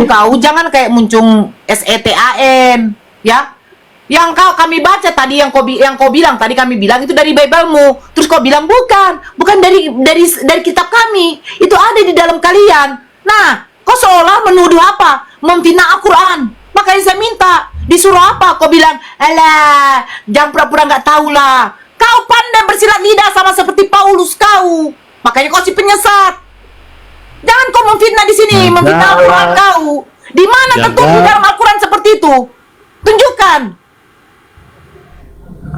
kau jangan kayak muncung SETAN, ya. Yang kami baca tadi, yang kau bilang tadi, kami bilang itu dari Bible-mu. Terus kau bilang bukan dari kitab kami. Itu ada di dalam kalian. Nah, kau seolah menuduh apa? Memfitnah Al-Quran. Makanya saya minta, disuruh apa? Kau bilang, alah, jangan pura-pura nggak tahu lah. Kau pandai bersilat lidah sama seperti Paulus kau. Makanya kau si penyesat. Jangan kau memfitnah di sini, memfitnah Al-Quran kau. Di mana tertulis di dalam Al-Quran seperti itu? Tunjukkan.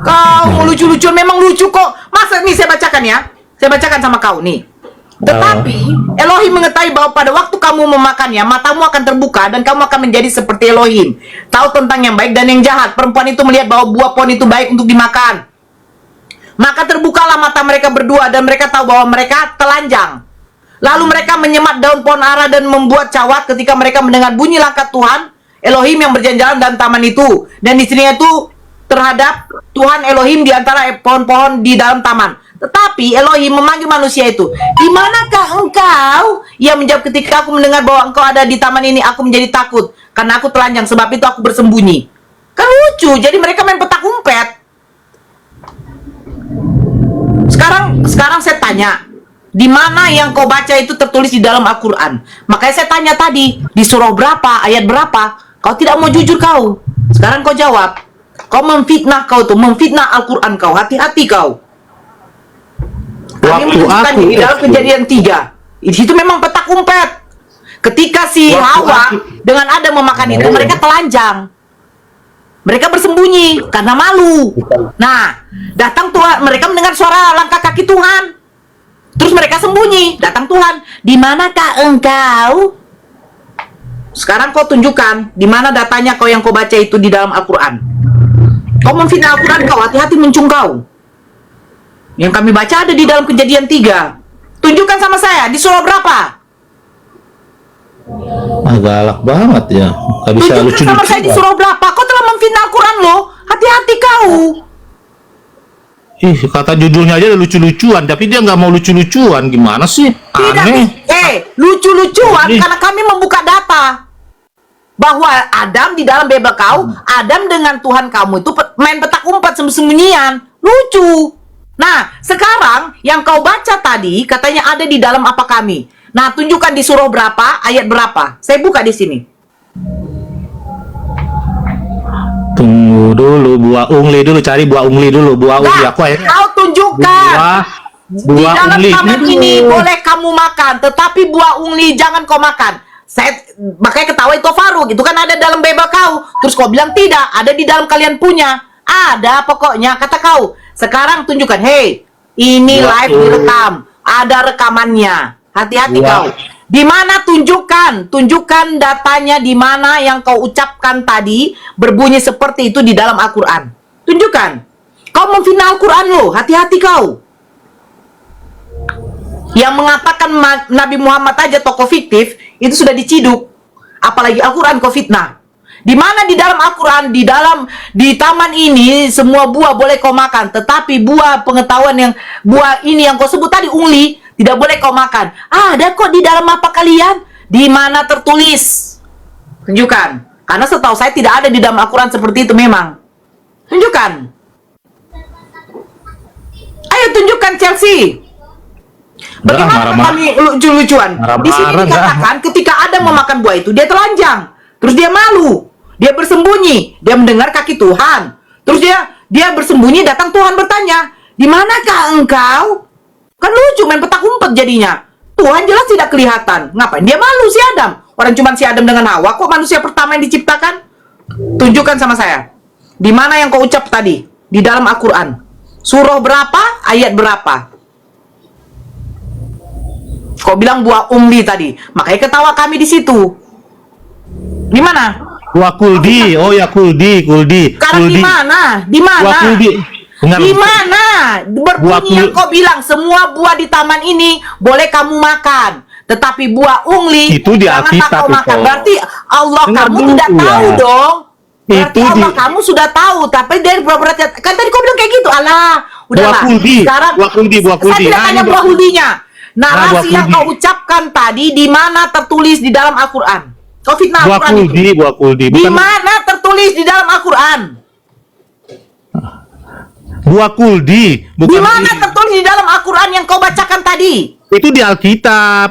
Kau lucu-lucuan, memang lucu kok. Masa nih saya bacakan ya. Saya bacakan sama kau nih. Tetapi Elohim mengetahui bahwa pada waktu kamu memakannya, matamu akan terbuka dan kamu akan menjadi seperti Elohim, tahu tentang yang baik dan yang jahat. Perempuan itu melihat bahwa buah pohon itu baik untuk dimakan. Maka terbukalah mata mereka berdua dan mereka tahu bahwa mereka telanjang. Lalu mereka menyemat daun pohon ara dan membuat cawat ketika mereka mendengar bunyi langkah Tuhan Elohim yang berjalan-jalan dalam taman itu. Dan istrinya itu terhadap Tuhan Elohim di antara pohon-pohon di dalam taman. Tetapi Elohim memanggil manusia itu, di manakah engkau? Ia menjawab, ketika aku mendengar bahwa engkau ada di taman ini, aku menjadi takut karena aku telanjang, sebab itu aku bersembunyi. Kan lucu, jadi mereka main petak umpet. Sekarang saya tanya, di mana yang kau baca itu tertulis di dalam Al-Quran? Makanya saya tanya tadi, di surah berapa, ayat berapa? Kau tidak mau jujur kau. Sekarang kau jawab. Kau memfitnah kau tuh, memfitnah Al-Quran kau. Hati-hati kau. Kami menunjukkan di dalam Kejadian 3. Di situ memang petak umpet. Ketika si Hawa dengan Adam memakan itu, mereka telanjang. Mereka bersembunyi karena malu. Nah, datang Tuhan, mereka mendengar suara langkah kaki Tuhan. Terus mereka sembunyi. Datang Tuhan, di manakah engkau? Sekarang kau tunjukkan di mana datanya kau yang kau baca itu di dalam Al-Quran. Kau memfitnah Al-Quran kau, hati-hati mencung kau. Yang kami baca ada di dalam Kejadian 3. Tunjukkan sama saya, di surah berapa? Galak banget ya. Gak bisa Tunjukkan lucu sama saya di surah berapa? Kau telah memfitnah Al-Quran loh. Hati-hati kau. Ih, kata judulnya aja udah lucu-lucuan, tapi dia nggak mau lucu-lucuan. Gimana sih? Aneh. Lucu-lucuan karena kami membuka data bahwa Adam di dalam Bible kau, Adam dengan Tuhan kamu itu main petak umpet sembunyian. Lucu. Nah, sekarang yang kau baca tadi katanya ada di dalam apa kami. Nah, tunjukkan di surah berapa, ayat berapa. Saya buka di sini. Tunggu dulu, buah ungli dulu, cari buah ungli dulu, buah ungli aku akhirnya. Kau tunjukkan. Di dalam taman ini boleh kamu makan, tetapi buah ungli jangan kau makan. Saya makanya ketawa itu Faruk, itu kan ada dalam Bible kau. Terus kau bilang tidak, ada di dalam kalian punya. Ada pokoknya, kata kau. Sekarang tunjukkan, hey, ini live direkam, ada rekamannya. Hati-hati kau. Di mana tunjukkan datanya di mana yang kau ucapkan tadi berbunyi seperti itu di dalam Al-Quran. Tunjukkan. Kau memfitnah Al-Quran lo, hati-hati kau. Yang mengatakan Nabi Muhammad aja tokoh fiktif itu sudah diciduk, apalagi Al-Quran kau fitnah. Di mana di dalam Al-Quran, di taman ini semua buah boleh kau makan, tetapi buah pengetahuan buah ini yang kau sebut tadi ungli tidak boleh kau makan. Ada kok di dalam apa kalian? Di mana tertulis? Tunjukkan. Karena setahu saya tidak ada di dalam Al-Quran seperti itu memang. Tunjukkan. Ayo tunjukkan Chelsea. Bagaimana kami lucu-lucuan? Di sini dikatakan ketika Adam memakan buah itu dia telanjang, terus dia malu, dia bersembunyi, dia mendengar kaki Tuhan, terus dia bersembunyi, datang Tuhan bertanya, di manakah engkau? Kan lucu, main petak umpet jadinya. Tuhan jelas tidak kelihatan. Ngapain dia malu si Adam? Orang cuma si Adam dengan Hawa, kok manusia pertama yang diciptakan? Tunjukkan sama saya. Di mana yang kau ucap tadi? Di dalam Al-Quran. Surah berapa? Ayat berapa? Kau bilang buah umli tadi, makanya ketawa kami di situ. Di mana? Buah kuldi, oh ya kuldi. Sekarang di mana? Di mana? Buah kuldi. Di mana? Berbunyi yang kau bilang semua buah di taman ini boleh kamu makan, tetapi buah ungli itu di jangan kau makan. Berarti Allah kamu tidak tahu dong. Berarti Allah kamu sudah tahu, tapi dari beberapa kan tadi kau bilang kayak gitu. Alah, udahlah. Sekarang buah kuldi. Saya tidak tanya buah kuldinya. Narasi yang kau ucapkan tadi di mana tertulis di dalam Al-Quran? Kau fitnah Buah Al-Quran itu. kuldi, buah kuldi. Di Bukan mana tertulis di dalam Al-Quran? buah kuldi. Di Bukan mana tertulis di dalam Al-Quran yang kau bacakan tadi? itu di Alkitab.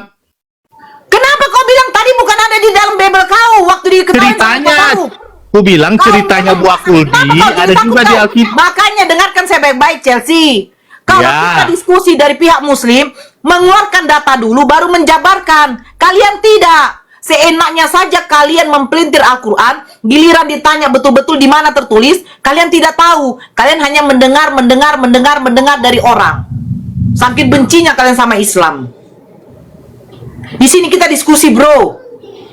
Kenapa kau bilang tadi bukan ada di dalam Bible kau waktu diketahui sama Ceritanya. kau? Aku bilang Kau ceritanya memang- buah kuldi Kenapa kau jadi ada takut juga di kau? Alkitab. Makanya dengarkan saya baik-baik, Chelsea. Kalau Ya. kita diskusi dari pihak Muslim, mengeluarkan data dulu baru menjabarkan. Kalian tidak. Seenaknya saja kalian mempelintir Al-Quran, giliran ditanya betul-betul di mana tertulis, kalian tidak tahu. Kalian hanya mendengar dari orang. Saking bencinya kalian sama Islam. Di sini kita diskusi, bro.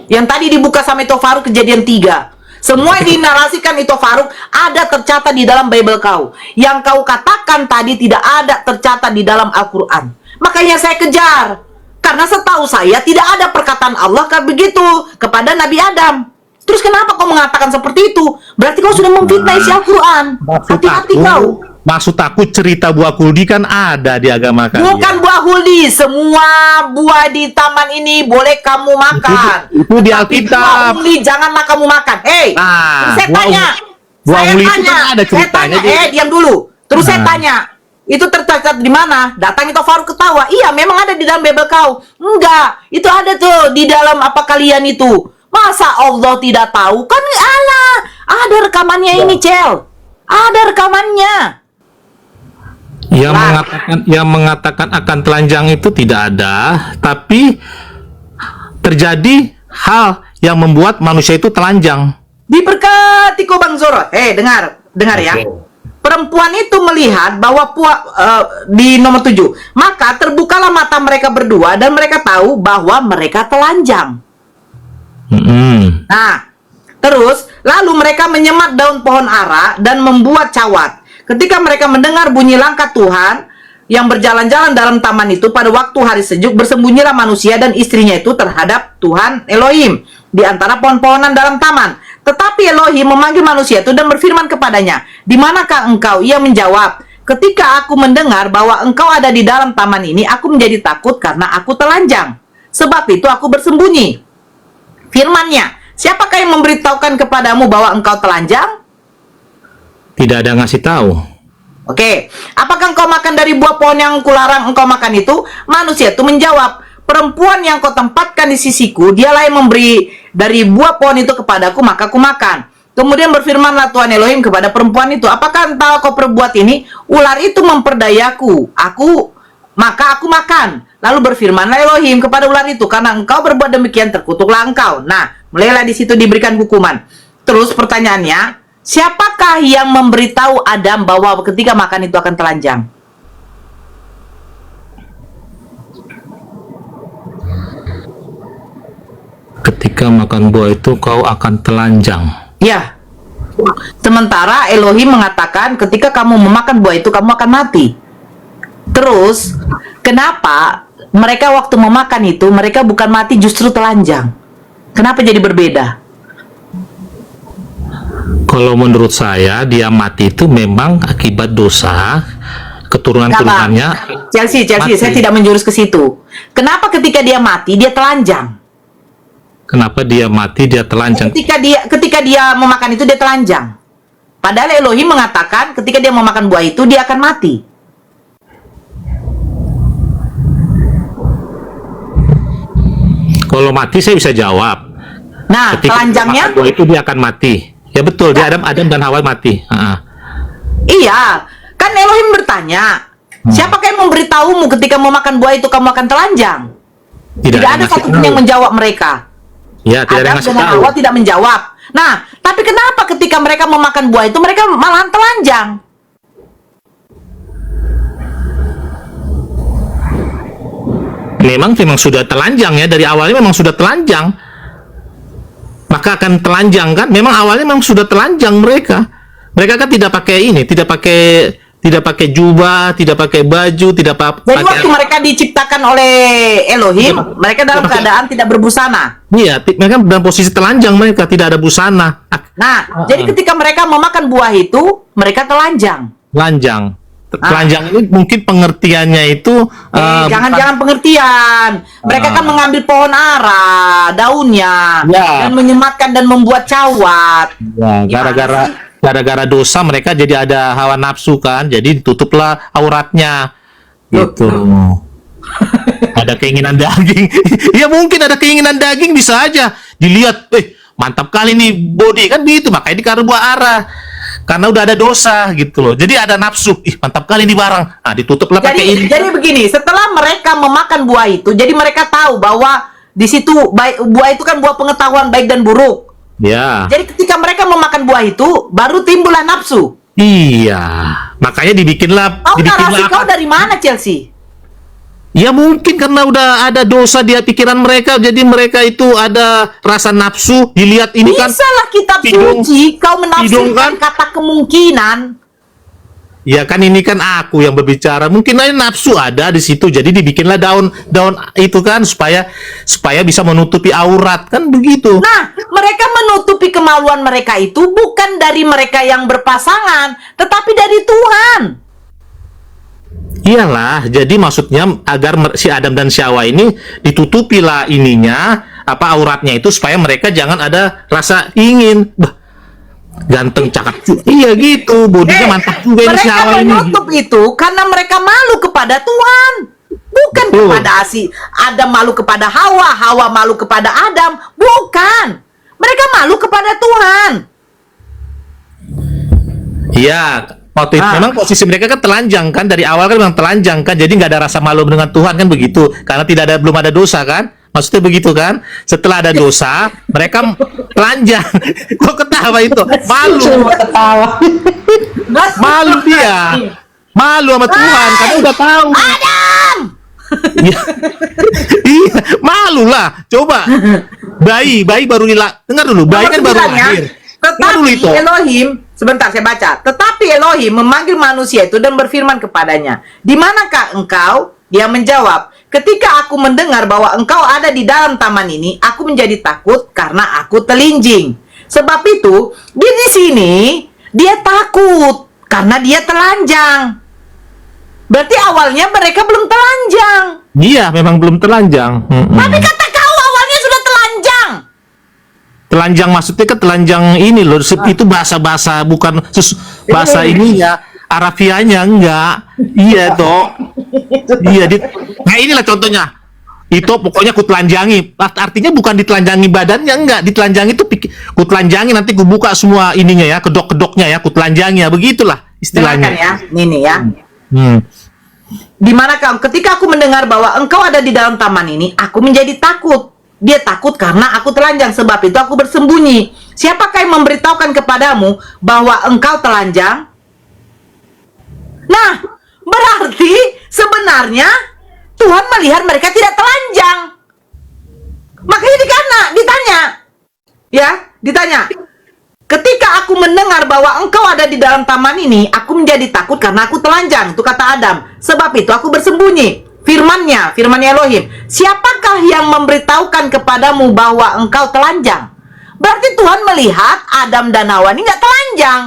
Yang tadi dibuka sama Ito Faruk kejadian 3. Semua yang dinarasikan Ito Faruk ada tercatat di dalam Bible kau. Yang kau katakan tadi tidak ada tercatat di dalam Al-Quran. Makanya saya kejar. Karena setahu saya tidak ada perkataan Allah kayak begitu kepada Nabi Adam. Terus kenapa kau mengatakan seperti itu? Berarti kau sudah memfitnah isi Al-Quran. Hati-hati kau. Maksud aku cerita buah kuldi kan ada di agama kalian. Bukan buah huldi, semua buah di taman ini boleh kamu makan. Itu di Tapi Alkitab. buah huldi janganlah kamu makan. Nah, Terus saya buah tanya. buah Saya huldi itu tanya. kan ada Saya ceritanya tanya. di- Diam dulu. Terus saya Nah. tanya. Itu tercatat di mana? Datang itu Faruk ketawa. Iya, memang ada di dalam Bible kau. Enggak, itu ada tuh di dalam apa kalian itu. Masa Allah tidak tahu? Kan Allah, ada rekamannya ini, Cel. Ada rekamannya. Yang mengatakan akan telanjang itu tidak ada, tapi terjadi hal yang membuat manusia itu telanjang. Diberkati kau Bang Zoro. Dengar ya. Oke. Perempuan itu melihat bahwa di nomor 7, maka terbukalah mata mereka berdua dan mereka tahu bahwa mereka telanjang. Mm-mm. Nah, terus lalu mereka menyemat daun pohon ara dan membuat cawat. Ketika mereka mendengar bunyi langkah Tuhan yang berjalan-jalan dalam taman itu pada waktu hari sejuk, bersembunyilah manusia dan istrinya itu terhadap Tuhan Elohim di antara pohon-pohonan dalam taman. Tetapi Elohim memanggil manusia itu dan berfirman kepadanya, "Di manakah engkau?" Ia menjawab, "Ketika aku mendengar bahwa engkau ada di dalam taman ini, aku menjadi takut karena aku telanjang. Sebab itu aku bersembunyi." Firman-Nya, "Siapakah yang memberitahukan kepadamu bahwa engkau telanjang?" Tidak ada ngasih tahu. Oke, apakah engkau makan dari buah pohon yang kularang engkau makan itu? Manusia itu menjawab, "Perempuan yang kau tempatkan di sisiku, dialah yang memberi dari buah pohon itu kepadaku, maka aku makan." Kemudian berfirmanlah Tuhan Elohim kepada perempuan itu, "Apakah entah kau perbuat ini? Ular itu memperdayaku, maka aku makan." Lalu berfirmanlah Elohim kepada ular itu, "Karena engkau berbuat demikian, terkutuklah engkau." Nah, mulailah di situ diberikan hukuman. Terus pertanyaannya, siapakah yang memberitahu Adam bahwa ketika makan itu akan telanjang? Ketika makan buah itu kau akan telanjang. Ya. Sementara Elohim mengatakan ketika kamu memakan buah itu kamu akan mati. Terus, kenapa mereka waktu memakan itu mereka bukan mati justru telanjang? Kenapa jadi berbeda? Kalau menurut saya dia mati itu memang akibat dosa keturunan-keturunannya. Chelsea, mati. saya tidak menjurus ke situ. Kenapa ketika dia mati dia telanjang? Kenapa dia mati dia telanjang? Ketika dia memakan itu dia telanjang. Padahal Elohim mengatakan ketika dia memakan buah itu dia akan mati. Kalau mati saya bisa jawab. Nah, Ketika telanjangnya makan buah itu dia akan mati. Ya betul, dia Adam dan Hawa mati. iya, kan Elohim bertanya, siapakah yang memberitahumu ketika memakan buah itu kamu akan telanjang? Tidak ada yang ngasih satupun yang tahu. menjawab mereka. Ya, tidak ada yang Adam ngasih dengan tahu. Hawa tidak menjawab. Nah, tapi kenapa ketika mereka memakan buah itu mereka malahan telanjang? Memang sudah telanjang ya, dari awalnya memang sudah telanjang. Maka akan telanjang kan? Memang awalnya memang sudah telanjang mereka. Mereka kan tidak pakai ini, tidak pakai jubah, tidak pakai baju, tidak Jadi pakai. waktu mereka diciptakan oleh Elohim, mereka dalam keadaan tidak berbusana. Iya, mereka dalam posisi telanjang, mereka tidak ada busana. Nah, jadi ketika mereka memakan buah itu, mereka telanjang. Telanjang. Telanjang ini mungkin pengertiannya itu Jangan pengertian. Mereka kan mengambil pohon ara, daunnya, Ya. dan menyematkan dan membuat cawat. ya, Gimana gara-gara dosa mereka jadi ada hawa nafsu kan, jadi ditutuplah auratnya gitu. Ada keinginan daging. Ya mungkin ada keinginan daging, bisa aja dilihat, mantap kali nih body kan gitu, makanya dikasih buah arah. Karena udah ada dosa gitu loh. Jadi ada nafsu, mantap kali nih barang. Nah, ditutuplah pakai ini. Jadi begini, setelah mereka memakan buah itu, jadi mereka tahu bahwa di situ buah itu kan buah pengetahuan baik dan buruk. Ya. Jadi ketika mereka memakan buah itu, baru timbullah nafsu. Iya. Makanya dibikinlah Narasi kau apa? dari mana, Chelsea? Ya mungkin karena udah ada dosa di pikiran mereka, jadi mereka itu ada rasa nafsu. Dilihat ini kan. Bisa lah kitab hidung- suci, kau hidung menafsirkan kan? kata kemungkinan. Ya kan ini kan aku yang berbicara. Mungkin aja nafsu ada di situ. Jadi dibikinlah daun itu kan supaya bisa menutupi aurat kan begitu. Nah, mereka menutupi kemaluan mereka itu bukan dari mereka yang berpasangan, tetapi dari Tuhan. Iyalah, jadi maksudnya agar si Adam dan si Hawa ini ditutupilah ininya, auratnya itu supaya mereka jangan ada rasa ingin. Ganteng, cakep juga. Iya gitu, bodinya mantap juga ini si Mereka Hawa ini. menutup itu karena mereka malu kepada Tuhan. Bukan Betul. kepada Adam malu kepada Hawa, Hawa malu kepada Adam. Bukan. Mereka malu kepada Tuhan. Iya, waktu itu memang posisi mereka kan telanjang kan, dari awal kan memang telanjang kan, jadi nggak ada rasa malu dengan Tuhan kan begitu, karena belum ada dosa kan, maksudnya begitu kan. Setelah ada dosa, mereka telanjang. Kok ketawa itu? Malu, malu dia, malu sama Tuhan karena udah tahu. Adam! Iya, iya, malu lah. Coba, bayi baru dengar dulu, bayi kan baru lahir. Dengar dulu Tetapi itu. Elohim, sebentar saya baca. Tetapi Elohim memanggil manusia itu dan berfirman kepadanya, "Di manakah engkau?" Dia menjawab, "Ketika aku mendengar bahwa engkau ada di dalam taman ini, aku menjadi takut karena aku telinjing." Sebab itu, di sini dia takut karena dia telanjang. Berarti awalnya mereka belum telanjang. Iya, memang belum telanjang. Tapi kata kau awalnya sudah telanjang. Telanjang maksudnya kan telanjang ini loh, itu bahasa bukan bahasa ininya, Arabianya enggak. Iya toh. Iya, nah inilah contohnya. Itu pokoknya ku telanjangi. Artinya bukan ditelanjangi badannya, enggak. Ditelanjangi itu ku telanjangi, nanti ku buka semua ininya ya, kedok-kedoknya ya, ku telanjangi ya, begitulah istilahnya. Dengarkan ya, ini ya. Di mana ketika aku mendengar bahwa engkau ada di dalam taman ini, aku menjadi takut. Dia takut karena aku telanjang, sebab itu aku bersembunyi. Siapakah yang memberitahukan kepadamu bahwa engkau telanjang? Nah, berarti sebenarnya Tuhan melihat mereka tidak telanjang. Makanya ditanya. Ketika aku mendengar bahwa engkau ada di dalam taman ini, aku menjadi takut karena aku telanjang. Itu kata Adam. Sebab itu aku bersembunyi. Firman-Nya Elohim. Siapakah yang memberitahukan kepadamu bahwa engkau telanjang? Berarti Tuhan melihat Adam dan Hawa ini nggak telanjang.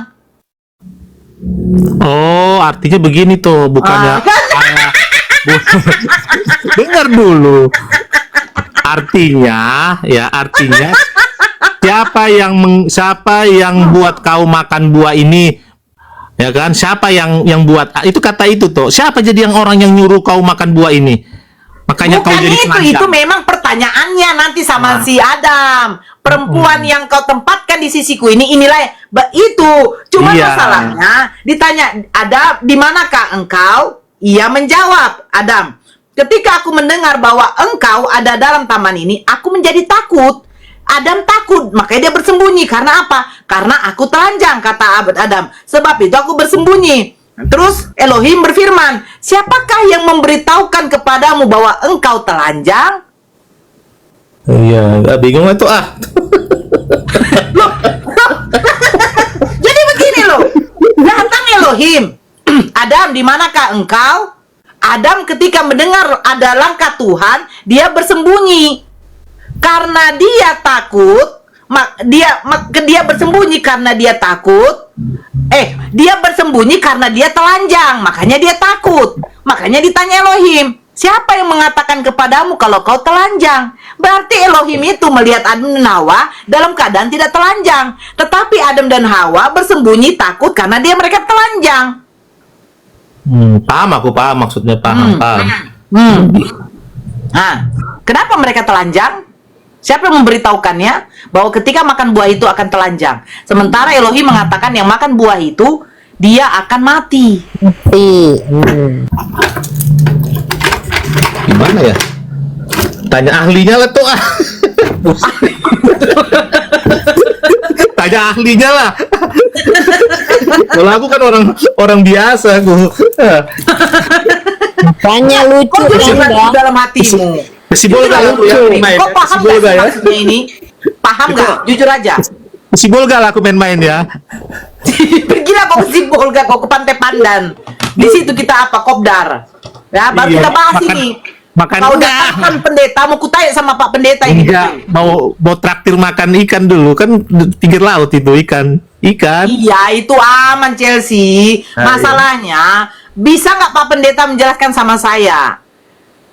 Oh, artinya begini tuh, bukannya. Dengar dulu. Artinya siapa yang buat kau makan buah ini? Ya kan? Siapa yang buat? Itu kata itu tuh. Siapa jadi orang yang nyuruh kau makan buah ini? Makanya Bukan kau jadi telanjang. itu memang pertanyaannya nanti sama si Adam. Perempuan yang kau tempatkan di sisiku inilah itu. Cuma masalahnya ditanya, "Adam, di manakah engkau?" Ia menjawab, "Adam, ketika aku mendengar bahwa engkau ada dalam taman ini, aku menjadi takut." Adam takut, makanya dia bersembunyi. Karena apa? Karena aku telanjang, kata Adam. Sebab itu aku bersembunyi. Terus Elohim berfirman, siapakah yang memberitahukan kepadamu bahwa engkau telanjang? Iya, bingung itu Loh. Jadi begini loh. Datang Elohim. Adam, di manakah engkau? Adam ketika mendengar ada langkah Tuhan, dia bersembunyi. Karena dia takut, dia bersembunyi karena dia takut. Dia bersembunyi karena dia telanjang, makanya dia takut. Makanya ditanya Elohim, siapa yang mengatakan kepadamu kalau kau telanjang? Berarti Elohim itu melihat Adam dan Hawa dalam keadaan tidak telanjang. Tetapi Adam dan Hawa bersembunyi takut karena mereka telanjang. Paham, aku paham maksudnya, paham. Nah, kenapa mereka telanjang? Siapa yang memberitahukannya bahwa ketika makan buah itu akan telanjang? Sementara Elohim mengatakan yang makan buah itu dia akan mati. Gimana ya? Tanya ahlinya lah tuh. Tanya ahlinya lah. Kalau aku kan orang biasa, aku. Tanya lucu Kok kan, Bang? dalam hatimu? Kesibol gak aku ya? Kok paham Kesibol gak gak ya? maksudnya ini? Paham gak? Jujur aja. Kesibol gak lah aku main-main ya? Pergilah kau ke Sibolga, kau ke Pantai Pandan. Di situ kita apa? Kopdar. Ya, baru Iya, kita bahas makan- ini. makan Kau enggak. datangkan pendeta, mau kutanya sama Pak Pendeta ini. Enggak, mau traktir makan ikan dulu kan, pinggir laut itu ikan. Iya, itu aman Chelsea. Masalahnya, bisa nggak Pak Pendeta menjelaskan sama saya?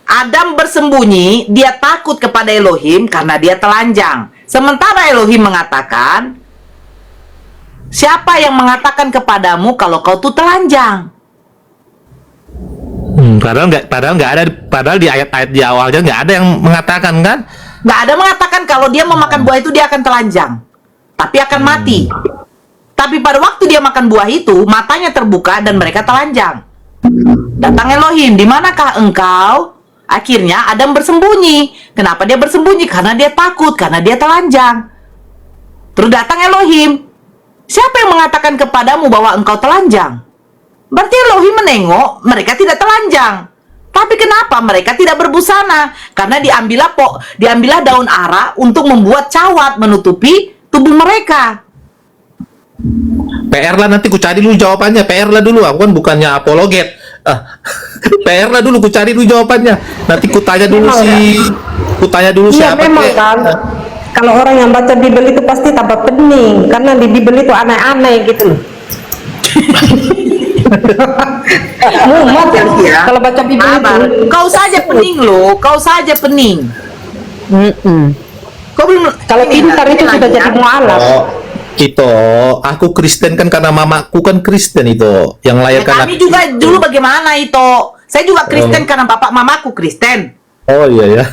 Adam bersembunyi, dia takut kepada Elohim karena dia telanjang. Sementara Elohim mengatakan, siapa yang mengatakan kepadamu kalau kau tuh telanjang? Padahal di ayat-ayat di awalnya nggak ada yang mengatakan kan? Nggak ada mengatakan kalau dia memakan buah itu dia akan telanjang, tapi akan mati. Tapi pada waktu dia makan buah itu, matanya terbuka dan mereka telanjang. Datang Elohim, di manakah engkau? Akhirnya Adam bersembunyi. Kenapa dia bersembunyi? Karena dia takut, karena dia telanjang. Terus datang Elohim. Siapa yang mengatakan kepadamu bahwa engkau telanjang? Berarti Elohim menengok mereka tidak telanjang. Tapi kenapa mereka tidak berbusana? Karena diambillah daun ara untuk membuat cawat menutupi tubuh mereka. PR lah, nanti ku cari dulu jawabannya. PR lah dulu, aku kan bukannya apologet. PR lah dulu, ku cari dulu jawabannya. Nanti ku tanya dulu Iya, siapa. memang kan. Kalau orang yang baca Bible itu pasti tambah pening, karena di Bible itu aneh-aneh gitu loh. Mumet Ya. kalau baca Bible Sabar. itu. Kau saja pening loh, kau saja pening. Kau belum. Kalau ini pintar lah, itu ini sudah lagi, jadi ya. mualaf. Itu aku Kristen kan karena mamaku kan Kristen itu yang Ya, melahirkan kami aku. juga dulu bagaimana itu? Saya juga Kristen karena bapak mamaku Kristen. Oh iya ya.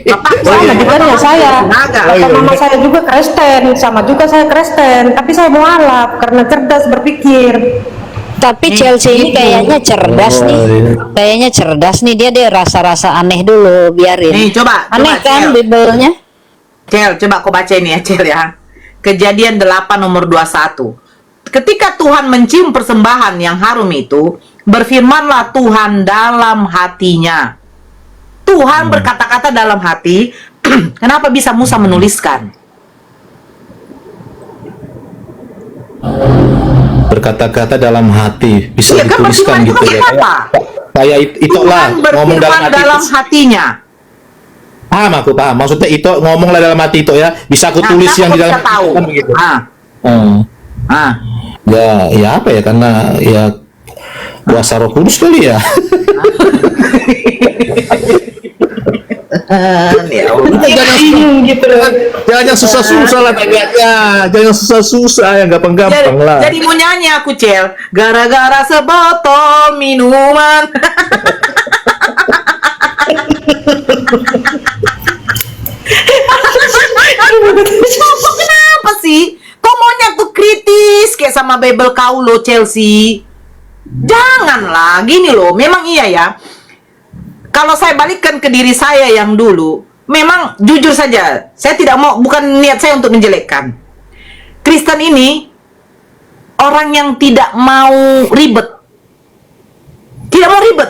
Bapak Sama juga ya saya. Naga. Oh, iya. Bapak mama saya juga Kristen, sama juga saya Kristen, tapi saya mualaf karena cerdas berpikir. Tapi Chelsea ini kayaknya cerdas nih. iya. Kayaknya cerdas nih, dia rasa-rasa aneh dulu, biarin. Nih, coba Aneh kan Cel. Bible-nya? Cel, coba kau baca ini ya, Cel ya. Kejadian 8 nomor 21. Ketika Tuhan mencium persembahan yang harum itu, berfirmanlah Tuhan dalam hatinya. Tuhan berkata-kata dalam hati. Kenapa bisa Musa menuliskan? Berkata-kata dalam hati bisa Iya kan, dituliskan berfirman gitu juga ya. kenapa? Kayak itu lah Tuhan ngomong dalam berfirman hati. dalam hatinya. Paham, aku paham. Maksudnya itu ngomonglah dalam hati itu ya. Bisa aku tulis kenapa yang di kau dalam bisa tahu? kan begitu. Ah, ah. Ya apa ya, karena ya kuasa Roh Kudus kali ya. Bingung gitu loh. Jangan yang susah-susah lah tanyanya. Jangan yang susah-susah, yang gampang-gampang lah. Jadi mau nyanyi aku, Cel. Gara-gara sebotol minuman. Kenapa sih? Kok maunya tuh kritis kayak sama Bible kau lo, Chelsea? Janganlah, gini loh. Memang iya ya. Kalau saya balikkan ke diri saya yang dulu, memang jujur saja, saya tidak mau, bukan niat saya untuk menjelekkan. Kristen ini orang yang tidak mau ribet. Tidak mau ribet.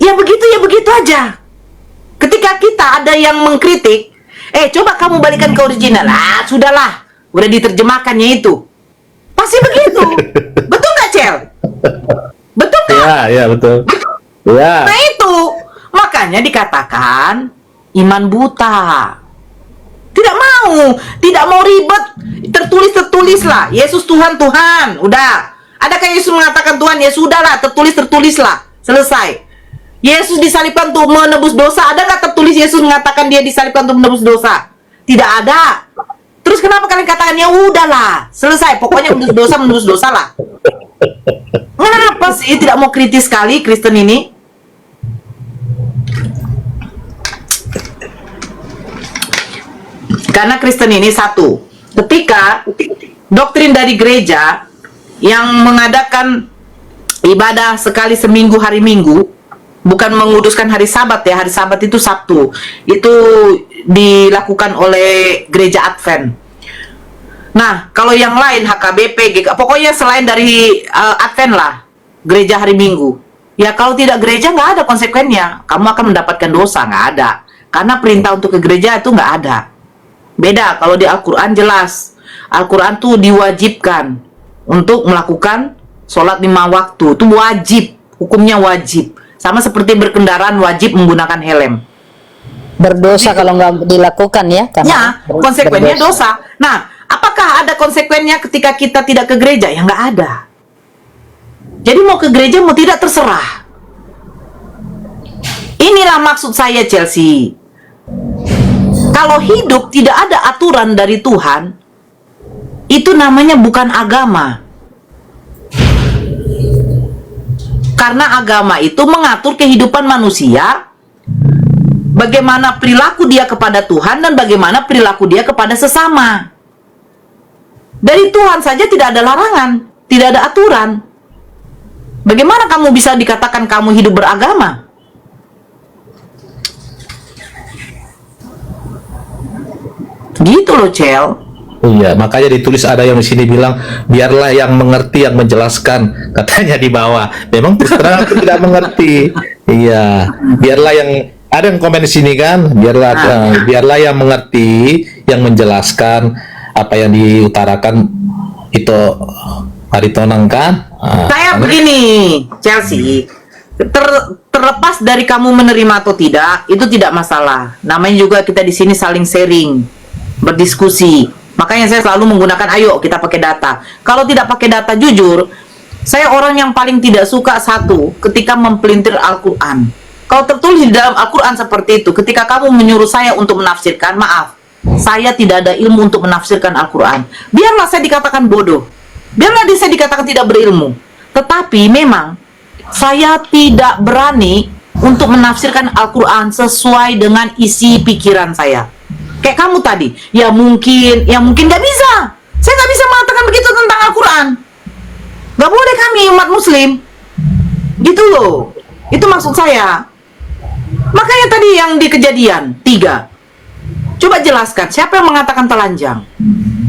Ya begitu aja. Ketika kita ada yang mengkritik, coba kamu balikan ke original. Sudahlah, udah diterjemahkannya itu. Pasti begitu. Betul nggak, Cel? Betul nggak? Ya betul. Ya. Nah itu, makanya dikatakan iman buta. Tidak mau, tidak mau ribet. Tertulis-tertulislah. Yesus Tuhan, Tuhan. Udah. Adakah Yesus mengatakan Tuhan? Ya sudahlah, tertulis-tertulislah. Selesai. Yesus disalibkan untuk menebus dosa. Ada nggak tertulis Yesus mengatakan dia disalibkan untuk menebus dosa? Tidak ada. Terus kenapa kalian katakan ya udahlah, selesai. Pokoknya menebus dosa lah. Kenapa sih tidak mau kritis sekali Kristen ini? Karena Kristen ini satu, ketika doktrin dari gereja yang mengadakan ibadah sekali seminggu hari Minggu, bukan menguduskan hari Sabat ya, hari Sabat itu Sabtu, itu dilakukan oleh gereja Advent. Nah, kalau yang lain HKBP, pokoknya selain dari Advent lah, gereja hari Minggu. Ya kalau tidak gereja nggak ada konsekuensinya, kamu akan mendapatkan dosa, nggak ada. Karena perintah untuk ke gereja itu nggak ada. Beda kalau di Al-Quran jelas, Al-Quran tuh diwajibkan untuk melakukan sholat 5 waktu, itu wajib, hukumnya wajib. Sama seperti berkendaraan wajib menggunakan helm. Berdosa kalau nggak dilakukan ya, Ya, konsekuensinya dosa. Nah, apakah ada konsekuensinya ketika kita tidak ke gereja? Ya nggak ada. Jadi mau ke gereja mau tidak terserah. Inilah maksud saya Chelsea. Kalau hidup tidak ada aturan dari Tuhan, itu namanya bukan agama. Karena agama itu mengatur kehidupan manusia, bagaimana perilaku dia kepada Tuhan dan bagaimana perilaku dia kepada sesama. Dari Tuhan saja tidak ada larangan, tidak ada aturan. Bagaimana kamu bisa dikatakan kamu hidup beragama? Gitu loh, Cel. Iya, makanya ditulis ada yang di sini bilang biarlah yang mengerti yang menjelaskan, katanya di bawah. Memang terus terang aku tidak mengerti. Iya, biarlah yang ada yang komen di sini kan, biarlah yang mengerti yang menjelaskan apa yang diutarakan itu Maritonang kan. Saya begini, Chelsea. Terlepas dari kamu menerima atau tidak, itu tidak masalah. Namanya juga kita di sini saling sharing, berdiskusi. Makanya saya selalu menggunakan ayo kita pakai data. Kalau tidak pakai data jujur, saya orang yang paling tidak suka satu ketika mempelintir Al-Quran. Kalau tertulis di dalam Al-Quran seperti itu, ketika kamu menyuruh saya untuk menafsirkan, maaf, saya tidak ada ilmu untuk menafsirkan Al-Quran. Biarlah saya dikatakan bodoh, biarlah saya dikatakan tidak berilmu. Tetapi memang saya tidak berani untuk menafsirkan Al-Quran sesuai dengan isi pikiran saya. Kayak kamu tadi, ya mungkin nggak bisa. Saya nggak bisa mengatakan begitu tentang Al-Quran. Nggak boleh kami umat Muslim, gitu loh. Itu maksud saya. Makanya tadi yang di Kejadian 3, coba jelaskan siapa yang mengatakan telanjang.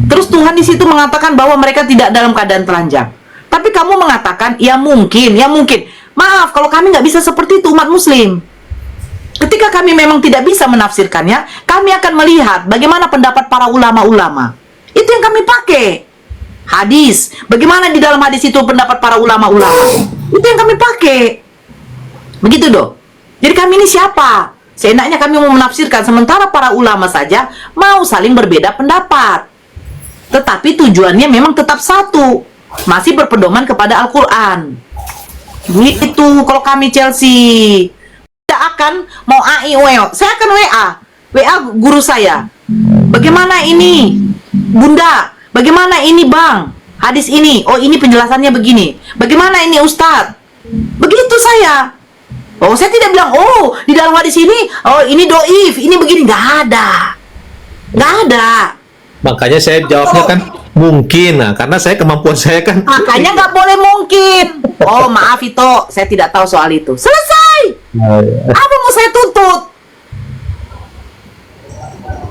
Terus Tuhan di situ mengatakan bahwa mereka tidak dalam keadaan telanjang. Tapi kamu mengatakan ya mungkin. Maaf, kalau kami nggak bisa seperti itu umat Muslim. Ketika kami memang tidak bisa menafsirkannya, kami akan melihat bagaimana pendapat para ulama-ulama. Itu yang kami pakai. Hadis. Bagaimana di dalam hadis itu pendapat para ulama-ulama. Itu yang kami pakai. Begitu dong. Jadi kami ini siapa? Seenaknya kami mau menafsirkan, sementara para ulama saja mau saling berbeda pendapat. Tetapi tujuannya memang tetap satu. Masih berpedoman kepada Al-Quran. Gitu kalau kami Chelsea. Tidak akan mau AIWO, saya akan WA guru saya. Bagaimana ini Bunda? Bagaimana ini Bang? Hadis ini, oh ini penjelasannya begini. Bagaimana ini Ustadz? Begitu saya. Oh saya tidak bilang, oh di dalam hadis ini, oh ini doif, ini begini. Nggak ada. Makanya saya jawabnya kan mungkin, nah karena kemampuan saya kan. Makanya nggak boleh mungkin. Oh maaf itu, saya tidak tahu soal itu. Selesai. Apa mau saya tuntut?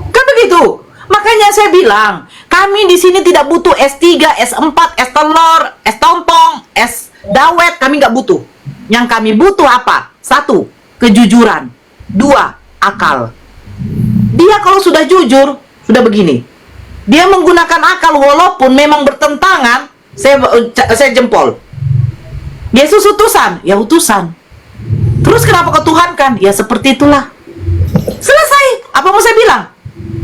Kan begitu. Makanya saya bilang, kami di sini tidak butuh S3, S4, S telur, S tontong, S dawet, kami nggak butuh. Yang kami butuh apa? 1, kejujuran. 2, akal. Dia kalau sudah jujur, sudah begini. Dia menggunakan akal walaupun memang bertentangan, saya jempol. Yesus utusan, ya utusan. Terus kenapa ketuhankan? Ya seperti itulah. Selesai. Apa mau saya bilang?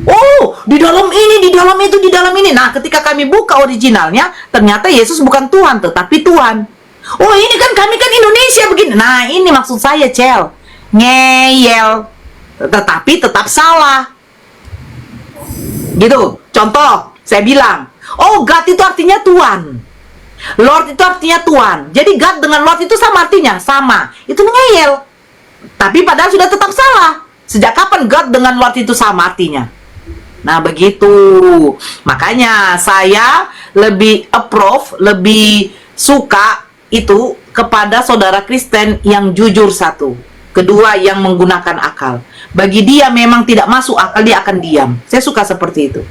Oh, di dalam ini, di dalam itu, di dalam ini. Nah, ketika kami buka originalnya, ternyata Yesus bukan Tuhan, tetapi Tuhan. Oh, ini kan kami kan Indonesia begini. Nah, ini maksud saya, Cel. Ngeyel. Tetapi tetap salah. Gitu. Contoh, saya bilang, oh, God itu artinya Tuhan. Lord itu artinya Tuhan. Jadi God dengan Lord itu sama artinya, sama. Itu ngeyel. Tapi padahal sudah tetap salah. Sejak kapan God dengan Lord itu sama artinya? Nah, begitu. Makanya saya lebih approve, lebih suka itu kepada saudara Kristen yang jujur satu. Kedua, yang menggunakan akal. Bagi dia memang tidak masuk akal, dia akan diam. Saya suka seperti itu.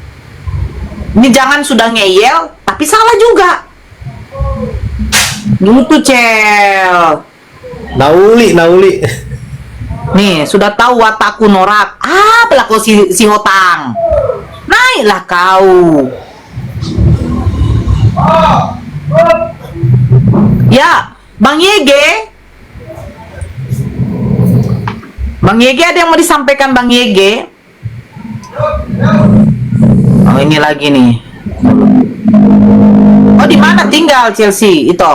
Ini jangan sudah ngeyel, tapi salah juga. Gitu, Cel. Nauli. Nih, sudah tahu watakku norak. Ah, pelaku si hotang. Naiklah kau. Ya, Bang Yege. Bang Yege, ada yang mau disampaikan, Bang Yege? Oh, ini lagi nih. Oh, di mana tinggal Chelsea itu?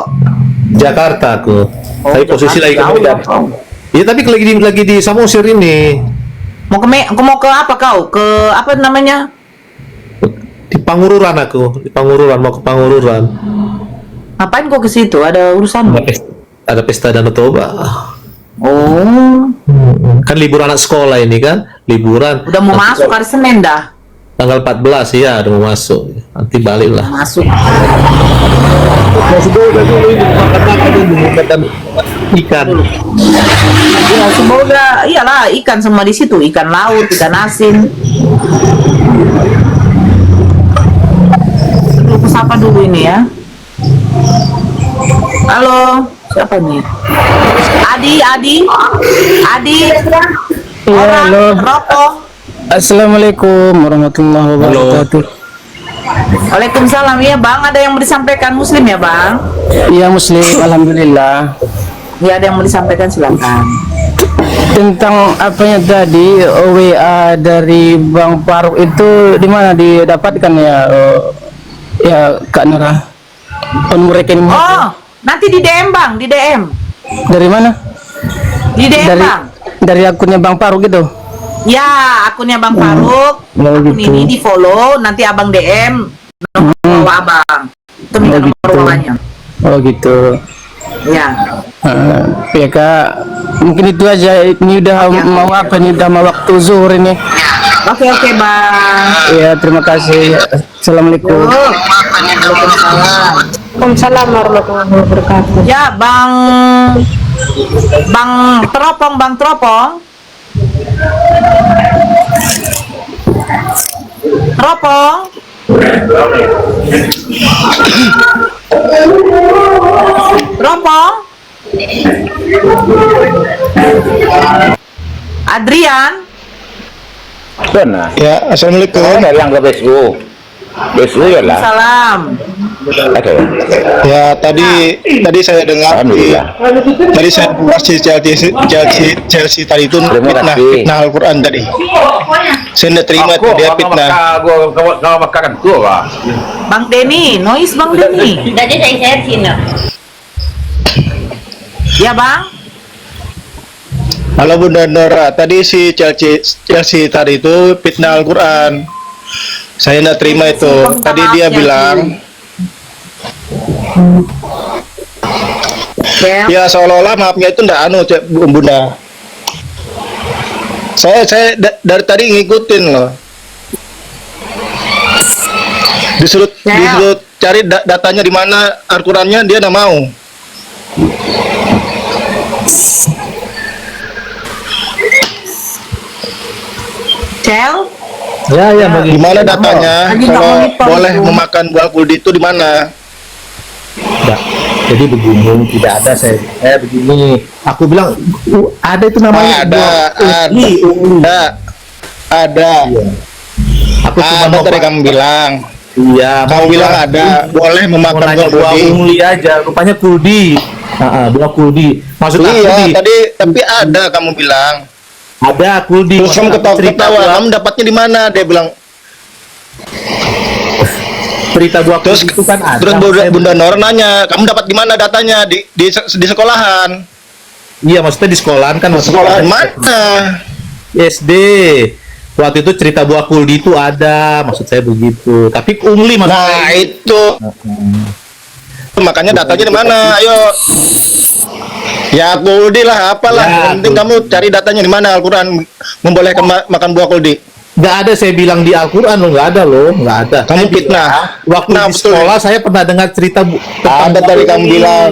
Jakarta aku. Oh, Tapi posisi lagi Jakarta. ke Medan. Iya, tapi lagi di Samosir ini. Mau ke apa kau? Ke apa namanya? Di Pangururan aku. Di Pangururan, mau ke Pangururan. Ngapain kau ke situ? Ada urusan? Ada pesta Danau Toba. Oh, Kan libur anak sekolah ini kan, liburan. udah mau masuk hari Senin dah. Tanggal 14 ya, udah mau masuk. Nanti balik lah. Masuk. Masuk udah dulu ini makan ikan. Ya, semoga iyalah ikan semua di situ, ikan laut, ikan asin. Aku sapa dulu ini ya. Halo, siapa nih? Adi. Orang halo. rokok. Assalamualaikum warahmatullahi wabarakatuh. Waalaikumsalam ya Bang, ada yang mau disampaikan Muslim ya Bang? Iya Muslim, alhamdulillah. Ya, ada yang mau disampaikan silakan. Tentang apanya tadi WA dari Bang Faruk itu di mana didapatkan ya? Ya Kak Nora. Nomor rekening Oh, nanti di DM Bang, di DM. dari mana? Di DM Dari Bang. dari akunnya Bang Faruk gitu. Ya, akunnya Bang Faruk. Oh, Akun gitu. ini di follow, nanti Abang DM nomor follow Abang. Itu minta Oh, nomor gitu. rumahnya. Oh gitu. Ya. Ya Kak, mungkin itu aja. Ini udah mau apa? Ini udah mau waktu zuhur ini. Oke Bang. Ya terima kasih. Assalamualaikum. Waalaikumsalam. Waalaikumsalam warahmatullahi wabarakatuh. Ya, Bang Teropong. Adrian. Benar. Ya, assalamualaikum. Dari yang ke BSU. BSU ya lah. Salam. Oke. Ya, tadi saya dengar Alhamdulillah. tadi saya bahas si Chelsea tadi itu Terima fitnah kasih. Al-Quran tadi. Saya tidak terima itu dia fitnah. Kau makan gua. Bang Denny, noise Bang Denny. Jadi saya share sini. Ya, Bang. Halo Bunda Nora, tadi si Chelsea tadi itu fitnah Al-Quran. Saya tidak terima itu. Tadi dia bilang, ya seolah-olah maafnya itu tidak Bunda. Saya dari tadi ngikutin loh. Disuruh cari datanya di mana Al-Qurannya, dia tidak mau. Cel. Ya, Di mana datanya Lagi nggak kalau monitor boleh itu. memakan buah kuldi itu di mana? Jadi begini, tidak ada saya begini. Aku bilang ada itu namanya. Ada. Aku cuma Ada mau tadi kamu bilang. Iya, Kamu bilang ada, boleh mau memakan nanya buah buah kuldi. ungli aja, rupanya kuldi. Buah kuldi. Maksud aku Iya, di tapi ada kamu bilang. Ada Kuldi. Terus kamu cerita ketawa-ketawa, buah, kamu dapatnya di mana? Dia bilang. cerita buah Terus Kuldi itu kan ada. terus Saya- Bunda Nora nanya, kamu dapat di mana datanya? Di sekolahan. Iya, maksudnya di sekolahan kan. Sekolahan mana? SD. Waktu itu cerita buah Kuldi itu ada, maksud saya begitu. Tapi ungli Nah, itu. Makanya datanya di mana? Ayo. Ya kuldi lah, apalah. Ya, Yang penting kuldi. kamu cari datanya di mana Al-Quran membolehkan makan buah kuldi. nggak ada, saya bilang di Al-Quran loh, nggak ada loh, nggak ada. Kamu Saya fitnah. bilang, waktu Nah, di betul. sekolah saya pernah dengar cerita tentang Ada tadi kamu bilang.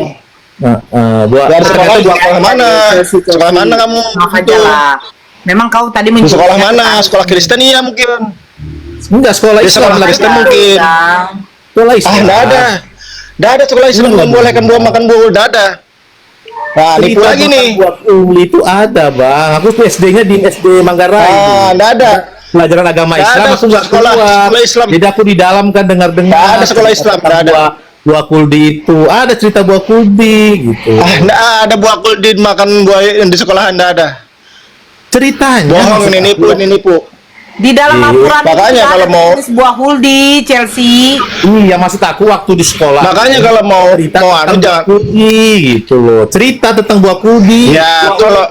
buah Dari sekolah, ternyata di sekolah mana? Sekolah mana kamu? Maaf aja Itu. lah. Memang kau tadi Di sekolah menyebutkan mana? tentang- Sekolah Kristen iya mungkin. enggak sekolah Di Islam sekolah lagi. Kristen mungkin. Sekolah Ah, Islam. enggak ada. Enggak ada sekolah Islam Belum. membolehkan buah makan buah, enggak ada. Nah, nipu Cerita lagi tentang nih. buah ungli itu ada, Bang. Aku tuh SD-nya di SD Manggarai. Ah, enggak ada. Pelajaran agama Nggak Islam ada aku nggak sekolah- keluar. sekolah Islam. Jadi aku di dalam kan dengar-dengar. Nggak ada sekolah cerita Islam, tentang nggak ada. buah Kuldi itu. Ada cerita buah Kuldi gitu. Ah, enggak ada buah kuldi makan buah yang di sekolahan enggak ada. Ceritanya. Bohong maksud ini aku. nipu, ini nipu. Di dalam Iya, Al-Quran itu makanya tidak kalau ada mau- tulis buah huldi, Chelsea. Iya, maksud aku waktu di sekolah. Makanya kalau mau cerita mau anu tentang buah jangan. Kuldi gitu loh. Cerita tentang buah Kuldi. Ya, kalau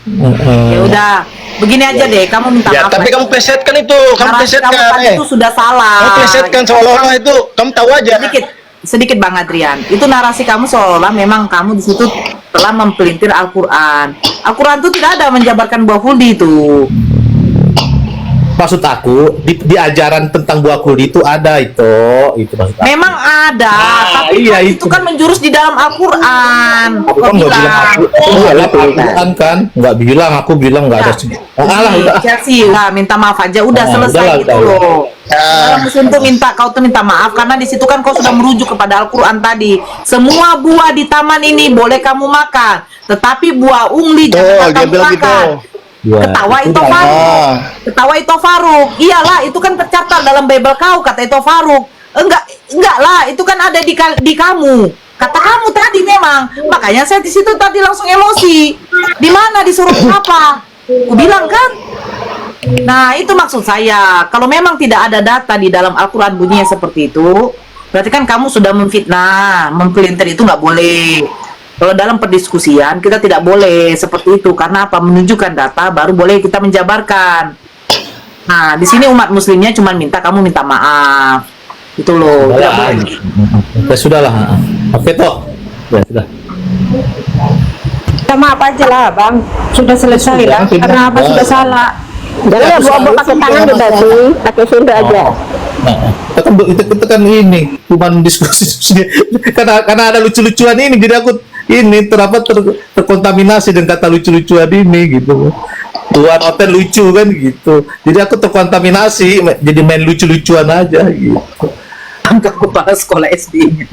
Ya udah, begini aja deh, kamu minta ya maaf. tapi lah. kamu plesetkan itu, kamu Narasi plesetkan. kamu tadi itu sudah salah. Kamu plesetkan seolah-olah itu kamu tahu aja. sedikit Bang Adrian. Itu narasi kamu seolah memang kamu di situ telah mempelintir Al-Quran. Al-Quran itu tidak ada menjabarkan buah huldi itu. Maksud aku di ajaran tentang buah Kuldi itu ada itu maksud aku. Memang ada, tapi iya, kan itu. itu kan menjurus di dalam Al-Quran. Aku kan nggak bilang aku nggak Al-Quran kan, nggak bilang, aku bilang nggak ada. Alah udah. Chelsea, udah minta maaf aja, udah selesai udahlah, gitu udah. loh. Untuk minta kau tuh minta maaf karena di situ kan kau sudah merujuk kepada Al-Quran tadi. Semua buah di taman ini boleh kamu makan, tetapi buah ungli jangan dia kamu bilang makan. gitu. Ya, Ketawa itu itu dah. Faruk. Ketawa itu Faruk. Iyalah, itu kan tercatat dalam Bible kau kata itu Faruk. Enggak lah, itu kan ada di kamu. Kata kamu tadi memang. Makanya saya di situ tadi langsung emosi. Di mana disuruh apa? Aku bilang kan. Nah, itu maksud saya. Kalau memang tidak ada data di dalam Al-Quran bunyinya seperti itu, berarti kan kamu sudah memfitnah, mempelintir itu nggak boleh. Kalau dalam perdiskusian kita tidak boleh seperti itu karena apa? Menunjukkan data baru boleh kita menjabarkan. Nah, di sini umat muslimnya cuma minta kamu minta maaf. Itu loh. Tidak boleh. Ya sudahlah. Oke toh. Ya sudah. Ya, maaf aja lah bang, sudah selesai lah. Sudah, Karena apa sudah. sudah salah. Jangan ya buah pakai tangan juga sih, pakai sendok aja. Itu kan ini cuma diskusi karena ada lucu-lucuan ini, jadi aku ini terkontaminasi dengan kata lucu-lucuan ini gitu. Tuan hotel lucu kan gitu, jadi aku terkontaminasi jadi main lucu-lucuan aja gitu. Angkat kepala sekolah SD-nya.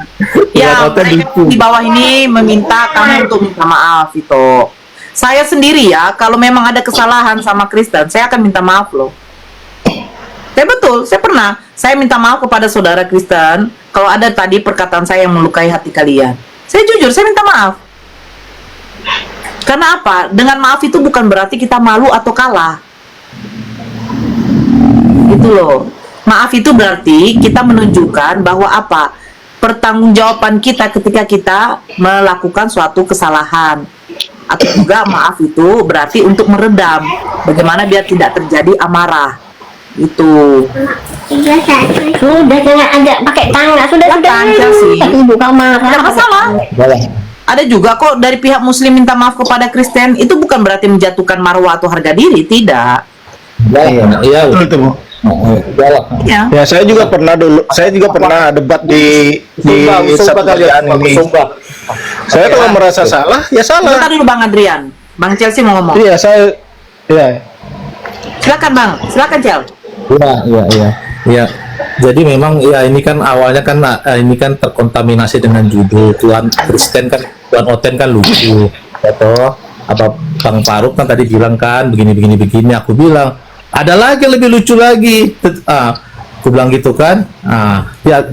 Ya, Hotel mereka lucu. di bawah ini meminta kamu untuk minta maaf itu. Saya sendiri ya, kalau memang ada kesalahan sama Kristen, saya akan minta maaf loh. Saya betul, saya pernah. Saya minta maaf kepada saudara Kristen kalau ada tadi perkataan saya yang melukai hati kalian. Saya jujur, saya minta maaf. Karena apa? Dengan maaf itu bukan berarti kita malu atau kalah. Itu loh. Maaf itu berarti kita menunjukkan bahwa apa? Pertanggungjawaban kita ketika kita melakukan suatu kesalahan. Atau juga maaf itu berarti untuk meredam bagaimana biar tidak terjadi amarah. Itu. Sudah jangan ajak pakai tangan, sudah Lancar sih. Ibu kamu marah. Tidak masalah. Ada juga kok dari pihak muslim minta maaf kepada Kristen, itu bukan berarti menjatuhkan marwah atau harga diri, tidak. Iya, Betul itu, Bu. Ya. Ya, saya juga pernah debat di satu kerjaan ini. Saya kalau merasa salah, ya salah. Sebentar dulu Bang Adrian. Bang Chelsea mau ngomong. Iya, Silakan Bang, silakan Cel. Iya. Jadi memang ya ini kan awalnya kan ini kan terkontaminasi dengan judul Tuan Kristen kan, Tuan Oten kan lucu. Atau apa Bang Faruk kan tadi bilang kan begini. Aku bilang ada lagi yang lebih lucu lagi. Aku bilang gitu kan.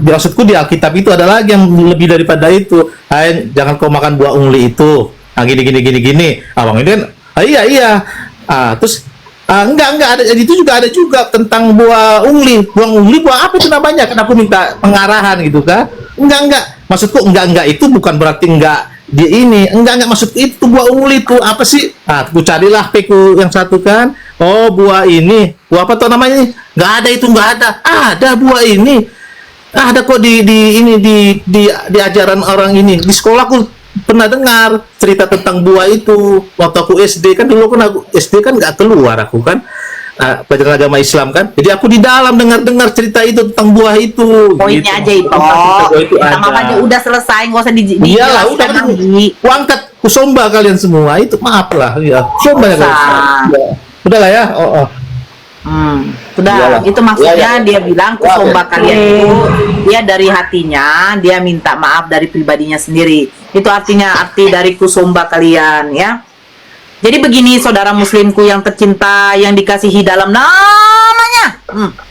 Maksudku di Alkitab itu ada lagi yang lebih daripada itu. Jangan kau makan buah ungli itu. Gini. Abang ini kan iya. Terus enggak ada, itu juga ada juga tentang buah ungli. Buah apa itu namanya? Kan aku minta pengarahan gitu kan. Enggak. Maksudku enggak itu bukan berarti enggak dia ini. Enggak maksud itu buah ungli itu apa sih? Aku carilah peku yang satu kan. Oh, buah ini. Buah apa tuh namanya? Enggak ada itu, enggak ada. Ada buah ini. Ada kok di ajaran orang ini. Di sekolahku pernah dengar cerita tentang buah itu waktu aku SD kan. Dulu kan aku SD kan nggak keluar aku kan pelajaran agama Islam kan, jadi aku di dalam dengar cerita itu tentang buah itu. Poinnya aja itu sama aja udah selesai, nggak usah iyalah udah lagi. Angkat kusomba kalian semua itu, maaf lah ya, kusomba ya udahlah ya. Sudah, iyalah. Itu maksudnya Iya. dia bilang kusomba kalian itu dia dari hatinya, dia minta maaf dari pribadinya sendiri. Itu arti dari kusomba kalian ya. Jadi begini saudara muslimku yang tercinta, yang dikasihi dalam namanya.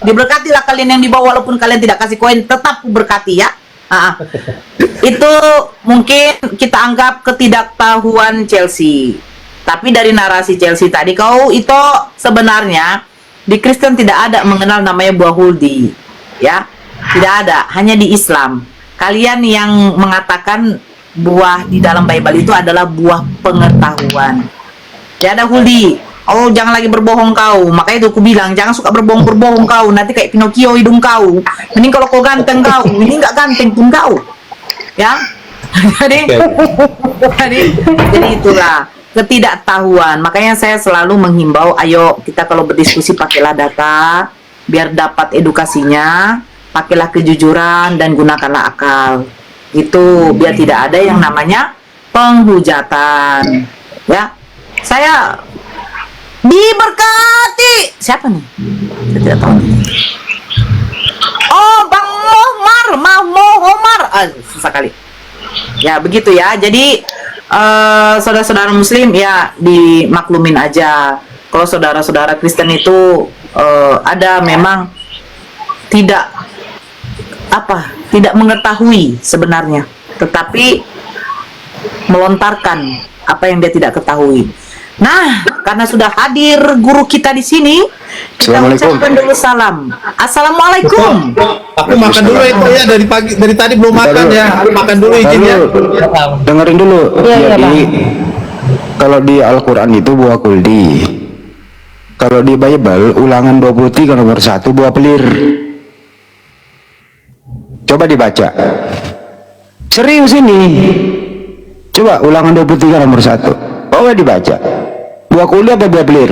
Diberkatilah kalian yang di bawah, walaupun kalian tidak kasih koin, tetap berkati ya. Itu mungkin kita anggap ketidaktahuan Chelsea. Tapi dari narasi Chelsea tadi, kau itu sebenarnya di Kristen tidak ada mengenal namanya buah huldi, ya, tidak ada, hanya di Islam. Kalian yang mengatakan buah di dalam Bible itu adalah buah pengetahuan. Tidak ada huldi. Oh, jangan lagi berbohong kau. Makanya itu aku bilang jangan suka berbohong kau. Nanti kayak Pinocchio hidung kau. Mending kalau kau ganteng kau, ini nggak ganteng pun kau, ya. jadi itulah ketidaktahuan. Makanya saya selalu menghimbau, ayo kita kalau berdiskusi pakailah data biar dapat edukasinya, pakailah kejujuran dan gunakanlah akal. Itu biar tidak ada yang namanya penghujatan. Ya. Saya diberkati. Siapa nih? Saya tidak tahu. Oh, Bang Mohomar. Susah kali. Ya, begitu ya. Jadi saudara-saudara muslim ya dimaklumin aja. Kalau saudara-saudara Kristen itu ada memang tidak mengetahui sebenarnya, tetapi melontarkan apa yang dia tidak ketahui. Nah, karena sudah hadir guru kita di sini, kita ucapkan dulu salam. Assalamualaikum. Aku makan dulu itu ya, dari tadi belum makan ya. Aku makan dulu izinnya. Dengerin dulu. Jadi kalau di Al-Quran itu buah kuldi. Kalau di Bible Ulangan 23 nomor 1 buah pelir. Coba dibaca. Serius ini. Coba Ulangan 23 nomor 1. Coba dibaca. Buah kuldi apa buah pelir?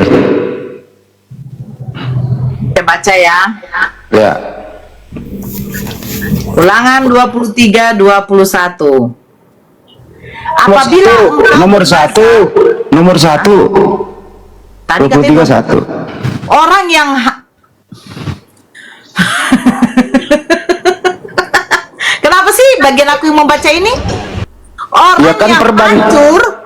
Saya baca ya. Ya. Ulangan 23:21. Apabila nomor 1 tadi 23 katanya, 1. orang yang kenapa sih bagian aku yang membaca ini? Orang Ya kan yang hancur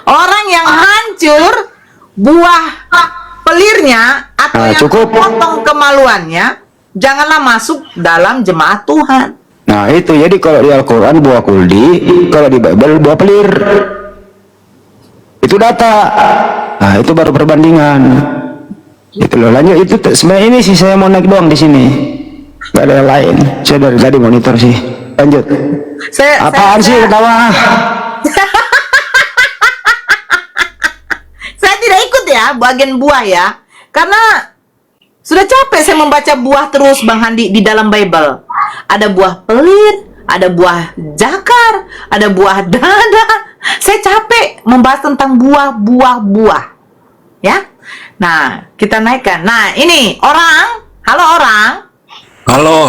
orang yang hancur buah pelirnya atau Nah, yang cukup. potong kemaluannya, janganlah masuk dalam jemaat Tuhan. Nah itu, jadi kalau di Al-Quran buah kuldi, kalau di Bible buah pelir. Itu data. Nah itu baru perbandingan. Itu loh, lanjut. Itu sebenarnya ini sih saya mau naik doang di sini. Gak ada yang lain. Saya dari tadi monitor sih. Lanjut. Apaan sih ketawa? Saya tidak ikut ya bagian buah ya, karena sudah capek saya membaca buah terus Bang Handi di dalam Bible. Ada buah pelit, ada buah jakar, ada buah dada. Saya capek membahas tentang buah. Ya. Nah, kita naikkan. Nah, ini orang. Halo orang. Halo.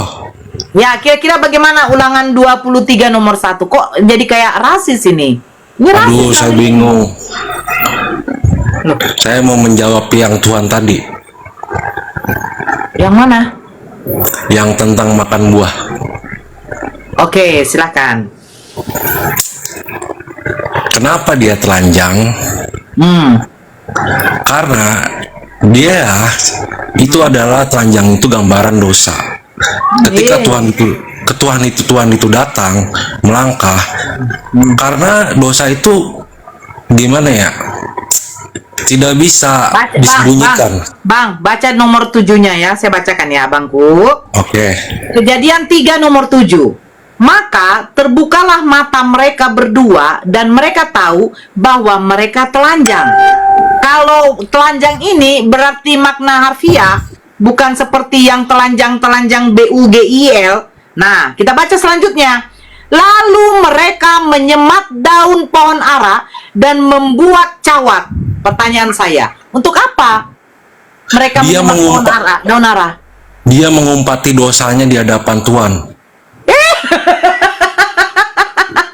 Ya, kira-kira bagaimana Ulangan 23 nomor 1? Kok jadi kayak rasis ini? Ini rasis. Aduh, saya bingung. Saya mau menjawab yang Tuhan tadi. Yang mana? Yang tentang makan buah. Oke, silakan. Kenapa dia telanjang? Karena dia itu adalah telanjang, itu gambaran dosa. Ketika Tuhan itu datang melangkah, karena dosa itu gimana ya? Tidak bisa disembunyikan. Bang, baca nomor 7-nya ya. Saya bacakan ya, Bangku. Oke. Kejadian 3 nomor 7. Maka terbukalah mata mereka berdua dan mereka tahu bahwa mereka telanjang. Kalau telanjang ini berarti makna harfiah, bukan seperti yang telanjang-telanjang BUGIL. Nah, kita baca selanjutnya. Lalu mereka menyemat daun pohon ara dan membuat cawat. Pertanyaan saya, untuk apa mereka menyemat daun ara? Dia mengumpati dosanya di hadapan Tuhan.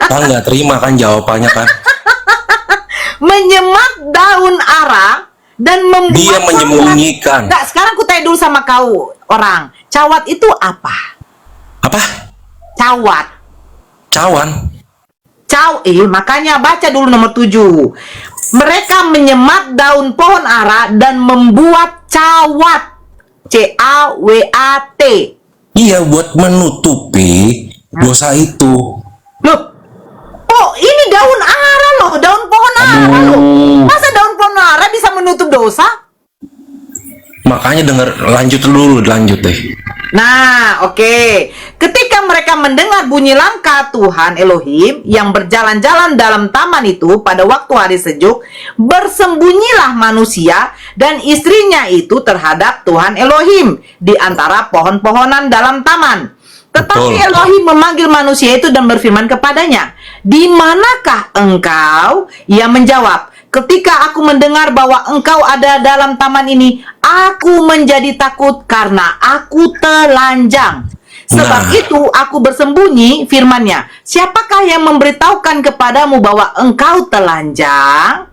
Kan nggak terima kan jawabannya kan? Menyemat daun ara dan membuat Dia menyembunyikan. Enggak, sekarang aku tanya dulu sama kau orang. Cawat itu apa? Apa? Cawat. Cawan. Makanya baca dulu nomor 7. Mereka menyemat daun pohon ara dan membuat cawat. CAWAT. Iya, buat menutupi dosa itu. Loh, oh ini daun ara loh, daun pohon ara loh. Masa daun pohon ara bisa menutup dosa? Makanya lanjut deh. Nah, oke. Ketika mereka mendengar bunyi langkah Tuhan Elohim yang berjalan-jalan dalam taman itu pada waktu hari sejuk, bersembunyilah manusia dan istrinya itu terhadap Tuhan Elohim di antara pohon-pohonan dalam taman. Tetapi Betul. Elohim memanggil manusia itu dan berfirman kepadanya, "Di manakah engkau?" Ia menjawab, "Ketika aku mendengar bahwa engkau ada dalam taman ini, aku menjadi takut karena aku telanjang. Sebab itu aku bersembunyi," firman-Nya. "Siapakah yang memberitahukan kepadamu bahwa engkau telanjang?"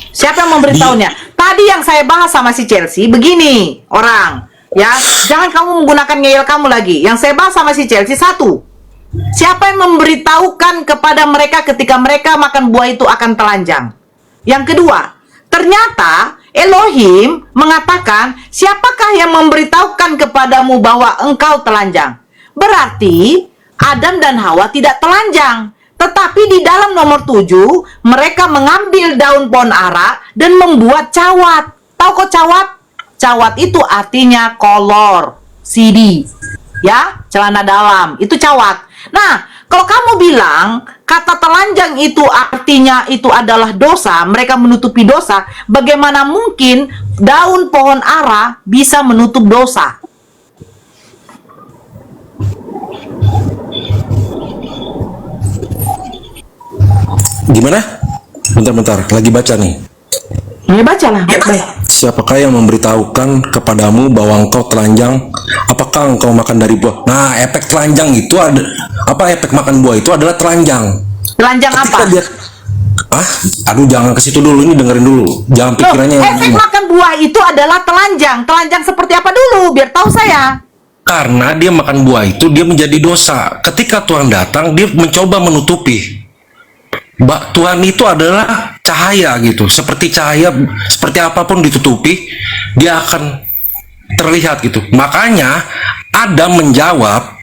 Siapa yang memberitahunya? Tadi yang saya bahas sama si Chelsea, begini, orang. Ya, jangan kamu menggunakan ngeyel kamu lagi. Yang saya bahas sama si Chelsea, 1. Siapa yang memberitahukan kepada mereka ketika mereka makan buah itu akan telanjang? Yang kedua, ternyata Elohim mengatakan, siapakah yang memberitahukan kepadamu bahwa engkau telanjang? Berarti Adam dan Hawa tidak telanjang. Tetapi di dalam nomor 7, mereka mengambil daun pohon ara dan membuat cawat. Tahu kok cawat? Cawat itu artinya kolor, CD, ya, celana dalam, itu cawat. Nah, kalau kamu bilang kata telanjang itu artinya itu adalah dosa, mereka menutupi dosa, bagaimana mungkin daun pohon ara bisa menutup dosa? Gimana? Bentar, lagi baca nih. Ya, bacalah, baik. Siapakah yang memberitahukan kepadamu bahwa engkau telanjang? Apakah engkau makan dari buah? Nah, efek telanjang itu ada apa? Efek makan buah itu adalah telanjang. Telanjang Ketika apa? Dia, aduh, jangan ke situ dulu. Ini dengerin dulu. Jangan pikirannya. Efek makan buah itu adalah telanjang. Telanjang seperti apa dulu? Biar tahu saya. Karena dia makan buah itu, dia menjadi dosa. Ketika Tuhan datang, dia mencoba menutupi. Tuhan itu adalah cahaya gitu, seperti cahaya, seperti apapun ditutupi, dia akan terlihat gitu. Makanya Adam menjawab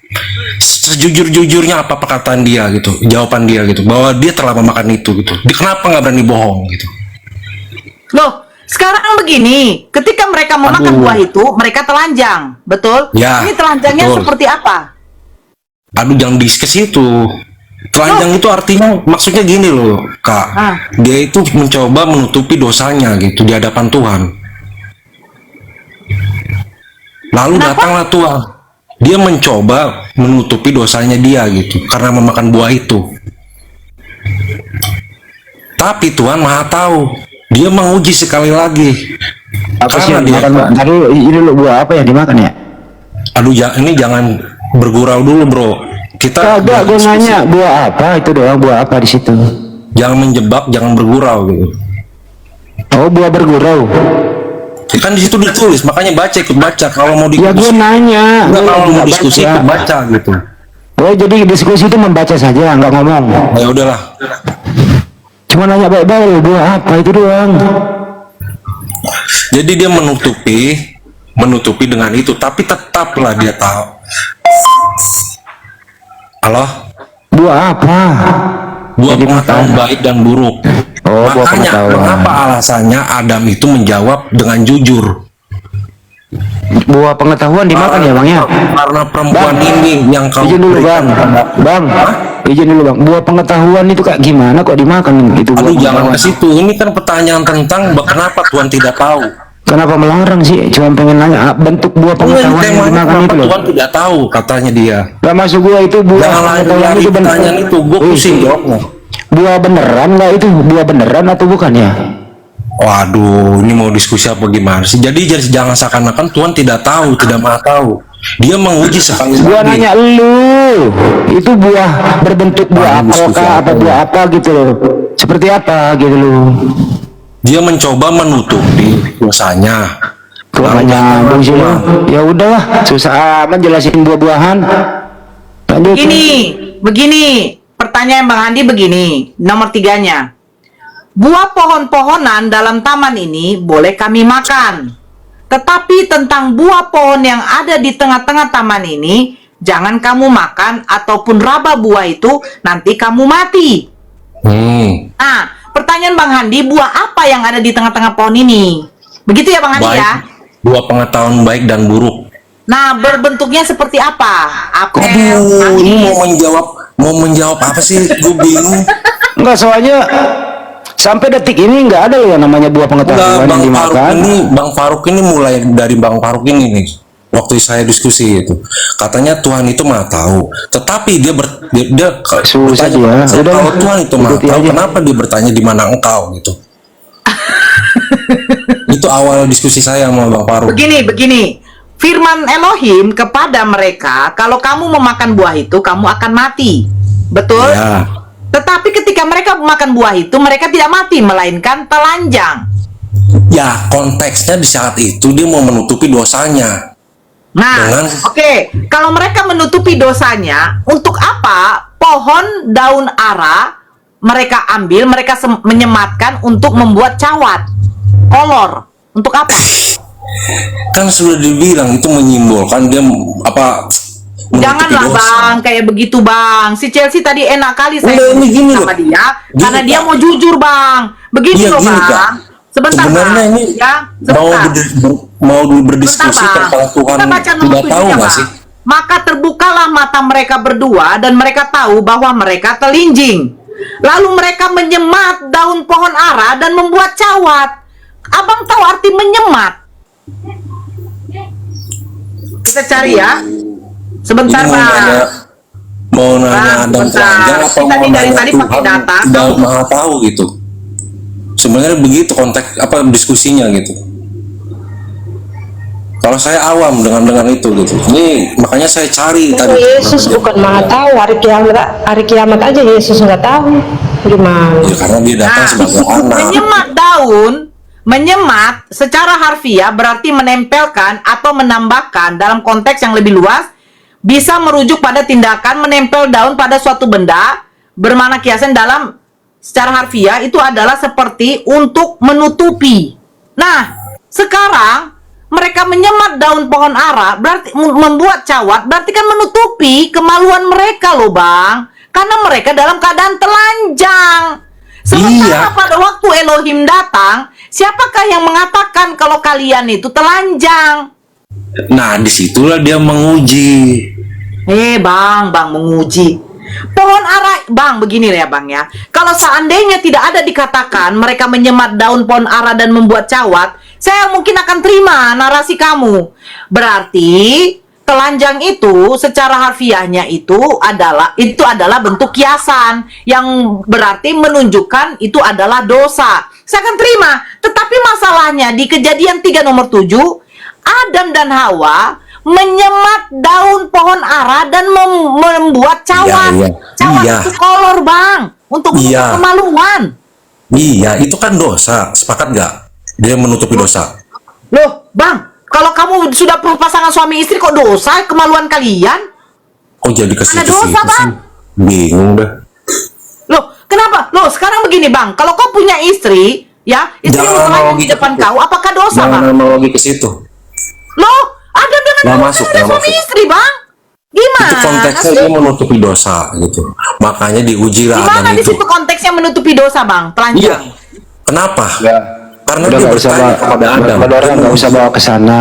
sejujur-jujurnya apa perkataan dia gitu, jawaban dia gitu, bahwa dia telah memakan itu gitu. Dia kenapa nggak berani bohong gitu? Loh, sekarang begini, ketika mereka memakan buah itu, mereka telanjang, betul? Ya, ini telanjangnya betul. seperti apa? Aduh, jangan di ke situ. Telanjang itu artinya maksudnya gini loh, Kak. Dia itu mencoba menutupi dosanya gitu di hadapan Tuhan. Lalu datanglah Tuhan. Dia mencoba menutupi dosanya dia gitu karena memakan buah itu. Tapi Tuhan Maha tahu. Dia menguji sekali lagi. Apa sih Karena yang dimakan, Pak? Aduh, ini lo buah apa yang dimakan ya? Aduh, ini jangan bergurau dulu, Bro. Kita Kagak, gue nanya buah apa itu doang, buah apa di situ? jangan menjebak, jangan bergurau gitu. Oh, buah bergurau. Kan di situ ditulis, makanya ikut baca kalau mau Ya gue diskusi. nanya. Enggak, kalau mau nggak diskusi baca. ikut baca gitu. Oh, jadi diskusi itu membaca saja, nggak ngomong. Ya udahlah. Cuma nanya baik-baik, buah apa itu doang. Jadi dia menutupi dengan itu, tapi tetaplah dia tahu. Halo? Buah apa? Buah Jadi pengetahuan baik dan buruk. Oh, buah Makanya pengetahuan. mengapa alasannya Adam itu menjawab dengan jujur? Buah pengetahuan dimakan ya bang ya? Karena perempuan ini yang kamu Izin dulu bang, bang, izin dulu bang. Buah pengetahuan itu kayak gimana kok dimakan itu? Aduh, buah jangan pengetahuan? ke situ. Ini kan pertanyaan tentang kenapa Tuhan tidak tahu. Kenapa melarang sih? Cuma pengen nanya bentuk buah pengetahuan yang Temanya dimakan kenapa itu loh. Tuhan tidak tahu, katanya dia. Gak masuk gua itu buah Jangan pengetahuan lari itu beneran. pertanyaan itu, gue pusing jawabnya. Buah beneran nggak itu? Buah beneran atau bukan ya? Waduh, ini mau diskusi apa gimana sih? Jadi jangan seakan-akan Tuhan tidak tahu, tidak mau tahu. Dia menguji sekali Gua lagi. nanya lu, itu buah berbentuk buah apel kah atau buah apa gitu loh? Seperti apa gitu loh? Dia mencoba menutupi dosanya. Kok nggak nyambung sih lo? Ya udahlah, susah amat jelasin buah-buahan. Lanjut. Begini, pertanyaan Bang Andi begini, nomor 3-nya. Buah pohon-pohonan dalam taman ini boleh kami makan. Tetapi tentang buah pohon yang ada di tengah-tengah taman ini, jangan kamu makan ataupun raba buah itu, nanti kamu mati. Nah, pertanyaan Bang Handi, buah apa yang ada di tengah-tengah pohon ini? Begitu ya Bang Handi ya? Buah pengetahuan baik dan buruk. Nah, berbentuknya seperti apa? Apel, Aduh, ini manis. mau menjawab apa sih? Gue bingung. Enggak, soalnya sampai detik ini nggak ada loh yang namanya buah pengetahuan yang dimakan. Bang Faruk ini mulai dari Bang Faruk ini nih. Waktu saya diskusi itu, katanya Tuhan itu maha tahu. Tetapi dia Susah bertanya, dia. Udah kalau lah, Tuhan itu maha ikuti tahu, aja. kenapa dia bertanya di mana engkau gitu? Itu awal diskusi saya sama Bang Faruk. Begini. Firman Elohim kepada mereka, kalau kamu memakan buah itu, kamu akan mati. Betul? Ya. Tetapi ketika mereka makan buah itu, mereka tidak mati, melainkan telanjang. Ya, konteksnya di saat itu dia mau menutupi dosanya. Nah, oke. Kalau mereka menutupi dosanya, untuk apa pohon daun ara mereka ambil, mereka menyematkan untuk membuat cawat, kolor? Untuk apa? Kan sudah dibilang itu menyimbolkan dia apa? Janganlah dosa. Bang, kayak begitu Bang. Si Chelsea tadi enak kali saya Udah, ini gini sama loh. dia, Gini, karena dia Kak. mau jujur Bang. Begini Iya, loh gini, Bang. Kak. Sebentar Sebenarnya Bang. ini Ya, mau berdiskusi Sebentar, Bang. tentang Tuhan Kita baca nomor tidak tahu 7-nya, nggak Bang. sih? Maka terbukalah mata mereka berdua dan mereka tahu bahwa mereka telinjing. Lalu mereka menyemat daun pohon ara dan membuat cawat. Abang tahu arti menyemat? Kita cari ya. Sebentar Ini Bang. mau nanya Adam sebentar. telanjang apa Kita mau nih dari nanya tadi pakai Tuhan data. tidak maha tahu gitu. Sebenarnya begitu konteks apa diskusinya gitu. Kalau saya awam dengan itu gitu. Ini makanya saya cari tadi. Yesus bukan maha tahu, hari kiamat aja Yesus nggak tahu gimana. Ya, karena dia datang sebagai anak. Menyemat daun, menyemat secara harfiah berarti menempelkan atau menambahkan. Dalam konteks yang lebih luas bisa merujuk pada tindakan menempel daun pada suatu benda, bermakna kiasan dalam secara harfiah itu adalah seperti untuk menutupi. Nah, sekarang mereka menyemat daun pohon ara berarti membuat cawat, berarti kan menutupi kemaluan mereka loh Bang, karena mereka dalam keadaan telanjang. Sementara pada waktu Elohim datang, siapakah yang mengatakan kalau kalian itu telanjang? Nah, disitulah dia menguji. Bang menguji. Pohon ara, Bang, begini ya Bang ya. Kalau seandainya tidak ada dikatakan mereka menyemat daun pohon ara dan membuat cawat, saya mungkin akan terima narasi kamu. Berarti telanjang itu secara harfiahnya itu adalah bentuk kiasan yang berarti menunjukkan itu adalah dosa. Saya akan terima. Tetapi masalahnya di Kejadian 3 nomor 7, Adam dan Hawa menyemat daun pohon ara dan membuat cawat. Cawat itu kolor Bang, untuk menutup kemaluan. Iya, itu kan dosa. Sepakat nggak? Dia menutupi dosa. Loh, Bang, kalau kamu sudah pasangan suami istri kok dosa kemaluan kalian? Kok jadi ke Mana situ dosa, sih? Bang? Bingung dah. Loh, kenapa? Loh, sekarang begini, Bang. Kalau kau punya istri, ya, istri Jangan di depan kau, apakah dosa, Bang? Jangan analogi ke situ. Loh, ada dengan Nggak Hawa masuk, kan nggak suami masuk. istri, Bang. Gimana? Itu konteksnya dia menutupi dosa gitu. Makanya diuji lah Gimana Adam di itu. situ konteksnya menutupi dosa, Bang? Telanjang. Iya. Kenapa? Ya. Karena Udah dia nggak usah bertanya bawa, kepada Adam. orang nggak usah bawa ke sana.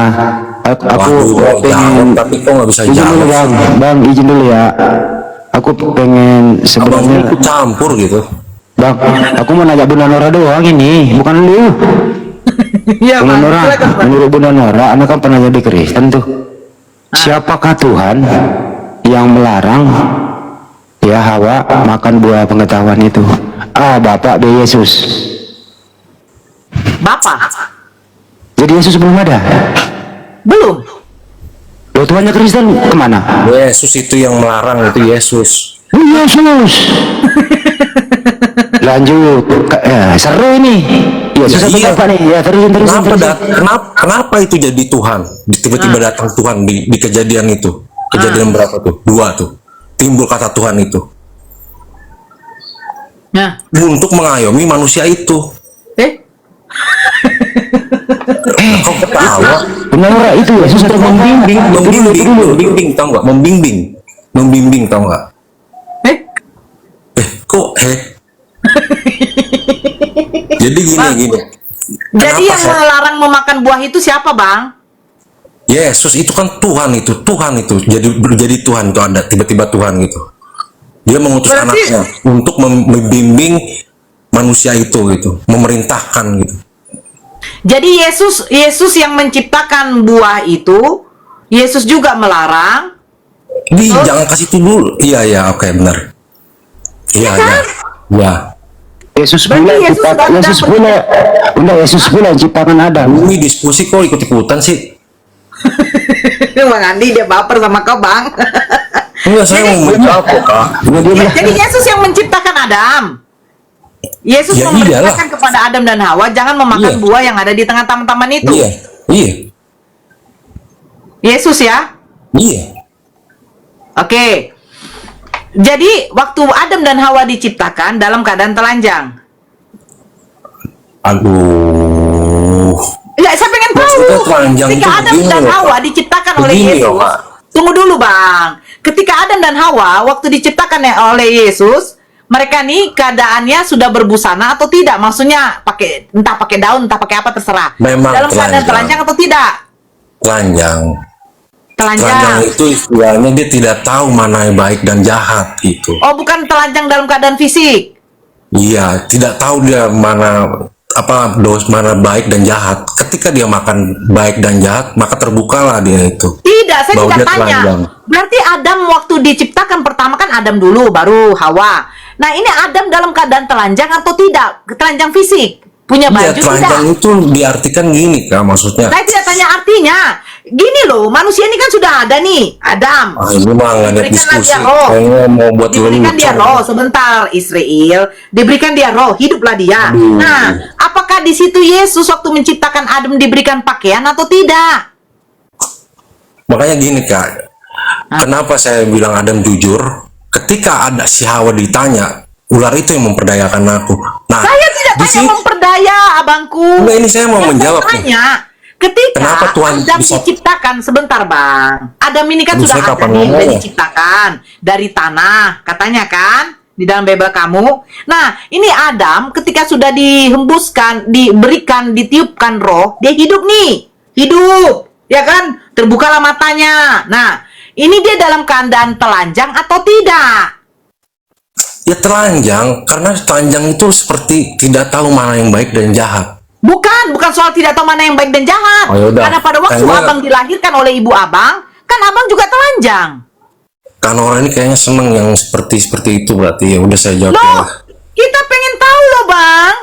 Aku Waduh, pengen tapi kok nggak bisa izin dulu jawab? bang, izin dulu ya. Aku pengen Abang sebenarnya ikut campur gitu. bang, aku mau nanya Bunda Nora doang ini, bukan lu. Iya, Bunda Bang. Nora, Silakan, Bang. menurut Bunda Nora, anak kan pernah jadi Kristen tuh. Siapakah Tuhan yang melarang ya Hawa makan buah pengetahuan itu? Bapak B Yesus. Bapak? Jadi Yesus belum ada. Belum. Loh, Tuhannya Kristen kemana? Yesus itu yang melarang, itu Yesus. Yesus. Lanjut. Seru ini. Yesus Ya, atau iya. Bapak nih? Ya terusin. Kenapa itu jadi Tuhan? Tiba-tiba datang Tuhan di kejadian itu. Kejadian berapa tuh? 2 tuh. Timbul kata Tuhan itu. Nah, Untuk mengayomi manusia itu. Kau ketawa. Benar itu Yesus atau membimbing? Membimbing, tahu nggak? Membimbing, tahu nggak? Kok Jadi gini. jadi yang saya- melarang memakan buah itu siapa, Bang? Yesus itu kan Tuhan itu. Jadi Tuhan itu ada tiba-tiba Tuhan gitu. Dia mengutus Berarti- anaknya untuk membimbing manusia itu gitu, memerintahkan gitu. Jadi Yesus yang menciptakan buah itu, Yesus juga melarang. Jangan kasih itu dulu. Iya, oke, benar. Iya. Yesus Berarti pula Yesus ciptakan, sudah Yesus pula, Bunda, Yesus pula yang ciptakan Adam. Ini diskusi kok ikut-ikutan sih. Bang Andi dia baper sama kau, Bang. Enggak, saya mau menjawab kok, Kak. Jadi Yesus yang menciptakan Adam. Yesus Ya, memerintahkan kepada Adam dan Hawa jangan memakan Iya. buah yang ada di tengah taman-taman itu. Iya. Yesus ya. Iya. Oke. Jadi waktu Adam dan Hawa diciptakan dalam keadaan telanjang. Aduh. Enggak, saya pengen tahu. Maksudnya telanjang Ketika itu Adam begini dan loh, Hawa Pak. diciptakan oleh Begini Yesus. loh, Pak. Tunggu dulu, Bang. Ketika Adam dan Hawa waktu diciptakan oleh Yesus, mereka nih keadaannya sudah berbusana atau tidak? Maksudnya entah pakai daun, entah pakai apa terserah. Memang dalam keadaan telanjang. telanjang atau tidak? Telanjang Telanjang. itu istilahnya dia tidak tahu mana yang baik dan jahat gitu. Oh, bukan telanjang dalam keadaan fisik. Iya, tidak tahu dia mana mana baik dan jahat. Ketika dia makan baik dan jahat, maka terbukalah dia itu. Tidak, saya Bahwa tidak dia tanya. telanjang. Berarti Adam waktu diciptakan pertama kan Adam dulu, baru Hawa. Nah, ini Adam dalam keadaan telanjang atau tidak? Telanjang fisik? Punya baju Iya, telanjang tidak? itu diartikan gini, Kak, maksudnya. Saya tidak tanya artinya. Gini loh, manusia ini kan sudah ada nih, Adam. Ini mah nggak ada Diberikanlah diskusi. dia roh. Kayaknya mau buat Diberikan dia lelucon. roh sebentar, Israel. Diberikan dia roh, hiduplah dia. Nah, apakah di situ Yesus waktu menciptakan Adam diberikan pakaian atau tidak? Makanya gini, Kak. Kenapa saya bilang Adam jujur? Ketika ada si Hawa ditanya, ular itu yang memperdayakan aku. Nah, Saya tidak di tanya situ- memperdaya, abangku. Enggak, ini saya mau Yang menjawab nih. tanya, ketika Kenapa Tuhan Adam bisa- diciptakan, sebentar Bang. Adam ini kan Aduh, sudah saya ada kapan nih, udah ngomongnya? diciptakan dari tanah, katanya kan? Di dalam Bible kamu. Nah, ini Adam ketika sudah dihembuskan, diberikan, ditiupkan roh, dia hidup nih. Hidup. Ya kan? Terbukalah matanya. Nah, ini dia dalam keadaan telanjang atau tidak? Ya telanjang, karena telanjang itu seperti tidak tahu mana yang baik dan jahat. Bukan soal tidak tahu mana yang baik dan jahat. Oh, yaudah. Karena pada waktu Kayaknya- abang dilahirkan oleh ibu abang, kan abang juga telanjang. Kan orang ini kayaknya seneng yang seperti itu, berarti ya udah saya jawab. Loh, kita pengen tahu loh bang.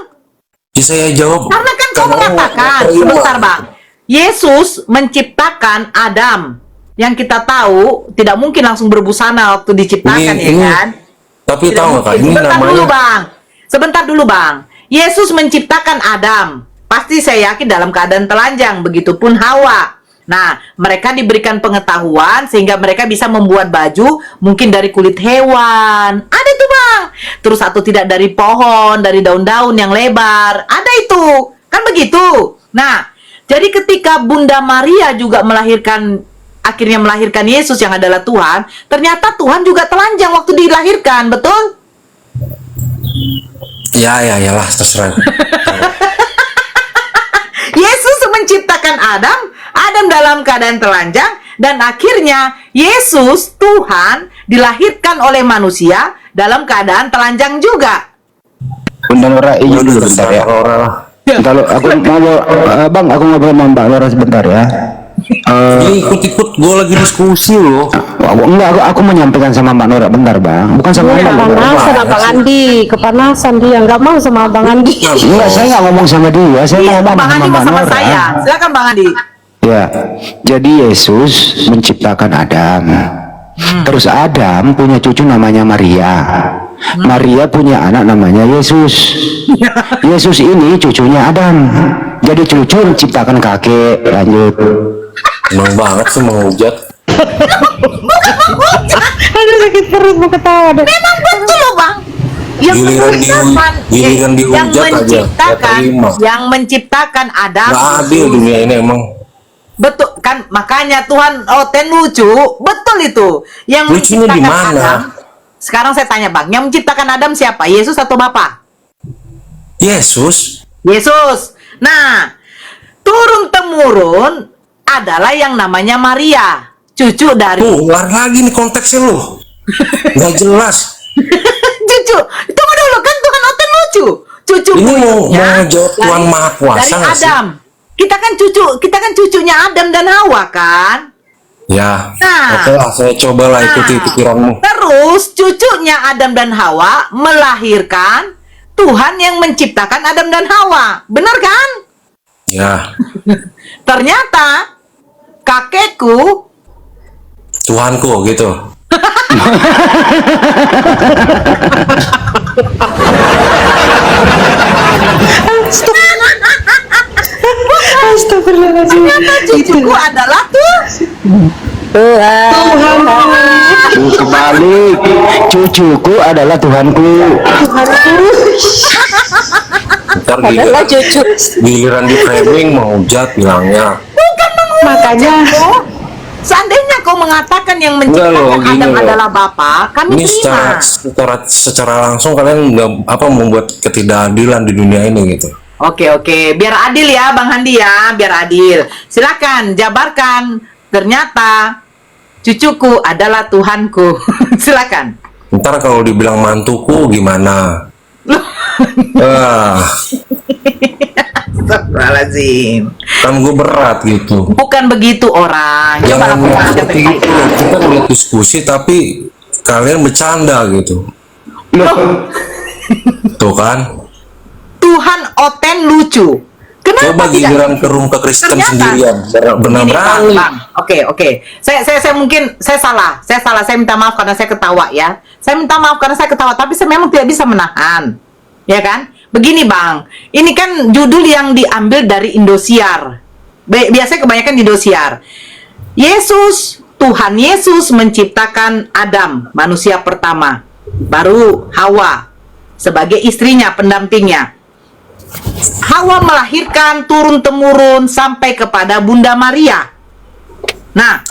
Ya saya jawab. Karena kan kau mengatakan, sebentar bang, Yesus menciptakan Adam. Yang kita tahu tidak mungkin langsung berbusana waktu diciptakan, ya kan? Tapi Tidak tahu nggak, Kak, mungkin. ini namanya Sebentar dulu bang. Yesus menciptakan Adam. Pasti saya yakin dalam keadaan telanjang. Begitupun Hawa. Nah, mereka diberikan pengetahuan sehingga mereka bisa membuat baju mungkin dari kulit hewan. Ada itu bang. Terus atau tidak dari pohon, dari daun-daun yang lebar. Ada itu. Kan begitu. Nah, jadi ketika Bunda Maria juga akhirnya melahirkan Yesus yang adalah Tuhan, ternyata Tuhan juga telanjang waktu dilahirkan, betul? Ya, iyalah, terserah. Yesus menciptakan Adam, Adam dalam keadaan telanjang, dan akhirnya Yesus, Tuhan, dilahirkan oleh manusia dalam keadaan telanjang juga. Bunda Lora, izin dulu bentar ya. Kalau aku mau, Bang, aku ngobrol sama Mbak Lora sebentar ya. Dia ikut-ikut, gue lagi diskusi loh. Enggak, aku menyampaikan sama Mbak Nora bentar, Bang. Bukan sama Mbak Nora. Kepanasan Abang Andi, kepanasan dia nggak mau sama Abang Andi. Enggak, saya nggak ngomong sama dia, saya Iya, ngomong Bang sama Andi mau Mbak sama Nora. saya. Silakan Bang Andi. Ya, jadi Yesus menciptakan Adam. Terus Adam punya cucu namanya Maria. Maria punya anak namanya Yesus. Yesus ini cucunya Adam. Jadi cucu menciptakan kakek. Lanjut. Emang banget sih menghujat. Aduh sakit perut mau ketawa deh. Memang betul loh Bang. Yang Giliran dihujat aja, yang menciptakan Adam. Gak adil dunia ini emang. Betul kan, makanya Tuhan Ten lucu, betul itu. Yang Lucunya menciptakan di mana? Adam. Sekarang saya tanya Bang, yang menciptakan Adam siapa? Yesus atau Bapa? Yesus. Yesus. Nah, turun temurun adalah yang namanya Maria, cucu dari. Tuh, lari lagi nih konteksnya lo. Gak jelas. Cucu, tunggu dulu kan Tuhan Ten lucu. Cucu Ini mau buyutnya jawab Tuhan dari- Maha Kuasa dari nggak sih? Adam. Kita kan cucunya Adam dan Hawa kan? Ya, Nah. oke lah, saya cobalah ikuti pikiranmu. Terus cucunya Adam dan Hawa melahirkan Tuhan yang menciptakan Adam dan Hawa. Benar kan? Ya, Ternyata kakekku Tuhanku gitu. Astagfirullahaladzim. ternyata cucuku adalah Kebalik. Cucuku adalah Tuhanku. Ntar giliran di framing menghujat bilangnya. Makanya Seandainya kau mengatakan yang Enggak loh, menciptakan gini Adam loh. adalah Bapa, kami Ini terima. secara langsung kalian nggak membuat ketidakadilan di dunia ini gitu. Oke, biar adil ya Bang Handi ya, biar adil. Silakan jabarkan. Ternyata cucuku adalah Tuhanku. Silakan. Ntar kalau dibilang mantuku gimana? Astagfirullahaladzim. Kan gue berat gitu. Bukan begitu orang. Coba Jangan lakukan aja seperti baik-baik. itu. Kita ngeliat diskusi tapi kalian bercanda gitu. Tuh kan? Tuhan Ten lucu. Kenapa Coba tidak? giliran ke Kristen Ternyata- sendirian. Benar Gini, berani. Bang. Oke. Saya mungkin saya salah. Saya minta maaf karena saya ketawa ya. Saya minta maaf karena saya ketawa, tapi saya memang tidak bisa menahan. Ya kan? Begini Bang, ini kan judul yang diambil dari Indosiar. Biasanya kebanyakan di Indosiar. Tuhan Yesus menciptakan Adam, manusia pertama. Baru Hawa sebagai istrinya, pendampingnya. Hawa melahirkan turun-temurun sampai kepada Bunda Maria. Nah,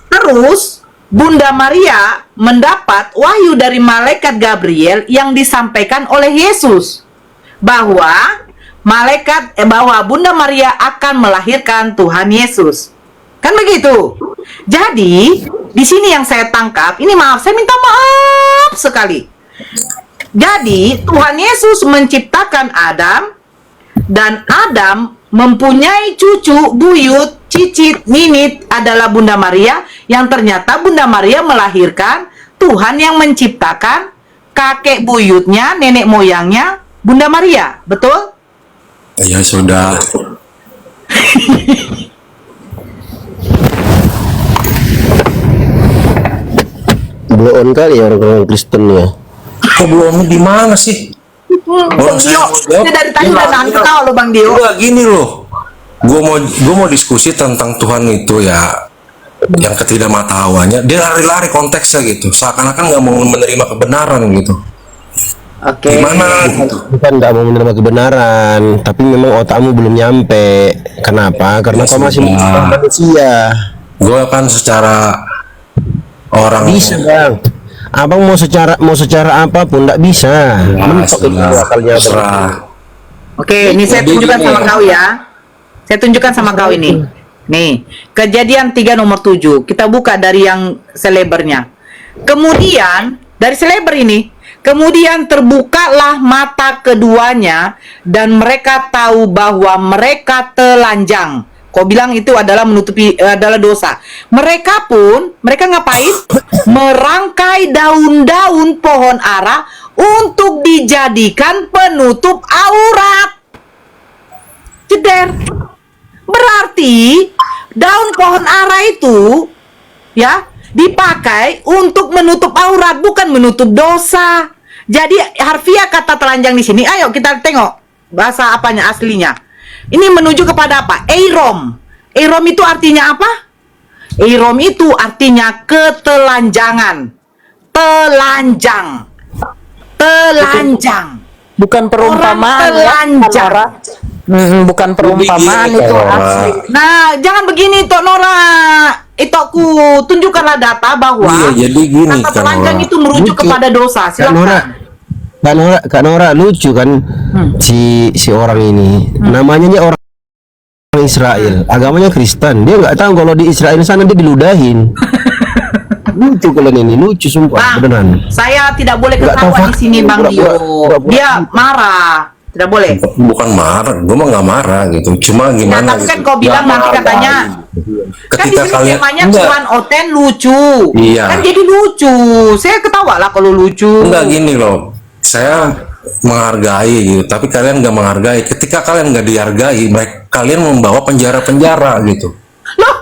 terus Bunda Maria mendapat wahyu dari malaikat Gabriel yang disampaikan oleh Yesus bahwa bahwa Bunda Maria akan melahirkan Tuhan Yesus. Kan begitu. Jadi, di sini yang saya tangkap, ini maaf, saya minta maaf sekali. Jadi, Tuhan Yesus menciptakan Adam, dan Adam mempunyai cucu, buyut, cicit, ninit adalah Bunda Maria, yang ternyata Bunda Maria melahirkan Tuhan yang menciptakan kakek buyutnya, nenek moyangnya Bunda Maria, betul? Ya sudah. Blow on kali ya orang-orang Kristen ya. Belum di mana sih? Orang saya mau jawab, Saya dari tadi udah nahan ketawa lo Bang Dio. Enggak gini loh. Gue mau diskusi tentang Tuhan itu ya, yang ketidakmatahuannya. Dia lari-lari konteksnya gitu. Seakan-akan nggak mau menerima kebenaran gitu. Oke. Gimana gitu? Bukan nggak mau menerima kebenaran, tapi memang otakmu belum nyampe. Kenapa? Karena kau masih manusia. Gue kan secara orang Bisa bang. abang mau secara apapun nggak bisa. Mentok itu akalnya. Oke, ini saya tunjukkan sama kau ya. Saya tunjukkan sama kau ini. Nih, kejadian 3 nomor 7. Kita buka dari yang selebernya. Kemudian, dari seleber ini, kemudian terbukalah mata keduanya dan mereka tahu bahwa mereka telanjang. Kau bilang itu adalah adalah dosa. Mereka ngapain? Merangkai daun-daun pohon ara untuk dijadikan penutup aurat. Jeder. Berarti daun pohon ara itu ya dipakai untuk menutup aurat, bukan menutup dosa. Jadi harfiah kata telanjang di sini. Ayo kita tengok bahasa apanya aslinya. Ini menuju kepada apa? Eirom. Eirom itu artinya apa? Eirom itu artinya ketelanjangan. Telanjang. Bukan perumpamaan telanjang. Ya, bukan perumpamaan itu asli. Nah, jangan begini Tok Nora. Itu aku tunjukkanlah data bahwa jadi gini, kata telanjang itu merujuk kepada dosa. Silakan. Kak Nora lucu kan si orang ini. Namanya dia orang Israel, agamanya Kristen. Dia nggak tahu kalau di Israel sana dia diludahin. Lucu kalian ini, lucu sumpah, beneran. Saya tidak boleh ketawa di sini Bang Dio. Dia marah. Tidak boleh. Bukan marah, gue mah nggak marah gitu. Cuma gimana? Nah, tapi kan kau bilang nanti katanya. Ketika kan di sini temanya Tuan Oten lucu. Iya. Kan jadi lucu. Saya ketawa lah kalau lucu. Enggak gini loh. Saya menghargai gitu, tapi kalian nggak menghargai. Ketika kalian nggak dihargai, kalian membawa penjara gitu. Loh,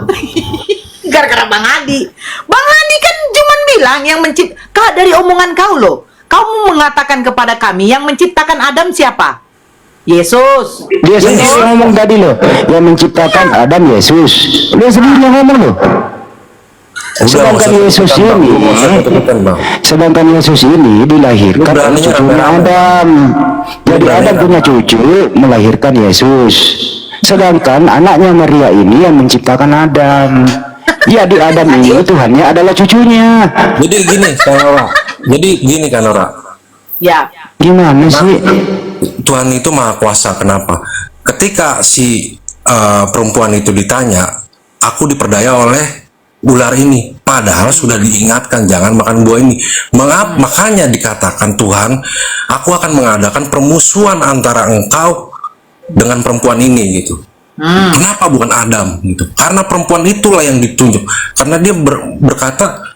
gara-gara Bang Adi. Bang Adi kan cuma bilang yang menciptakan dari omongan kau loh. Kamu mengatakan kepada kami yang menciptakan Adam siapa? Yesus. Dia sendiri ngomong tadi loh, yang menciptakan Adam Yesus. Dia sendiri yang ngomong loh. Sedangkan Yesus ini dilahirkan oleh cucunya Adam. Jadi Adam punya cucu melahirkan Yesus. Sedangkan anaknya Maria ini yang menciptakan Adam. Jadi Adam ini Tuhannya adalah cucunya. Jadi gini kan Nora. Ya. Gimana sih? Tuhan itu maha kuasa. Kenapa? Ketika si perempuan itu ditanya, aku diperdaya oleh ular ini, padahal sudah diingatkan jangan makan buah ini. Makanya dikatakan Tuhan, aku akan mengadakan permusuhan antara engkau dengan perempuan ini gitu. Kenapa bukan Adam gitu? Karena perempuan itulah yang ditunjuk. Karena dia berkata,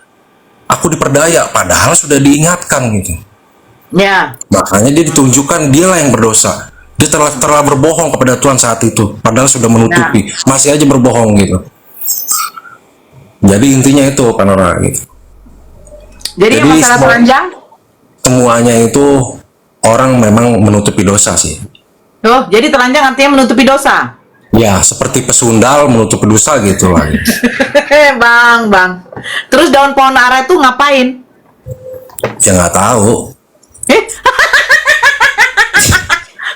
aku diperdaya, padahal sudah diingatkan gitu. Ya. Makanya dia ditunjukkan dialah yang berdosa. Dia telah berbohong kepada Tuhan saat itu, padahal sudah menutupi, masih aja berbohong gitu. Jadi intinya itu Panora gitu. Jadi masalah telanjang? Semuanya itu orang memang menutupi dosa sih. Oh, jadi telanjang artinya menutupi dosa? Ya, seperti pesundal menutupi dosa gitu lah. Bang. Terus daun pohon ara itu ngapain? Ya nggak tahu.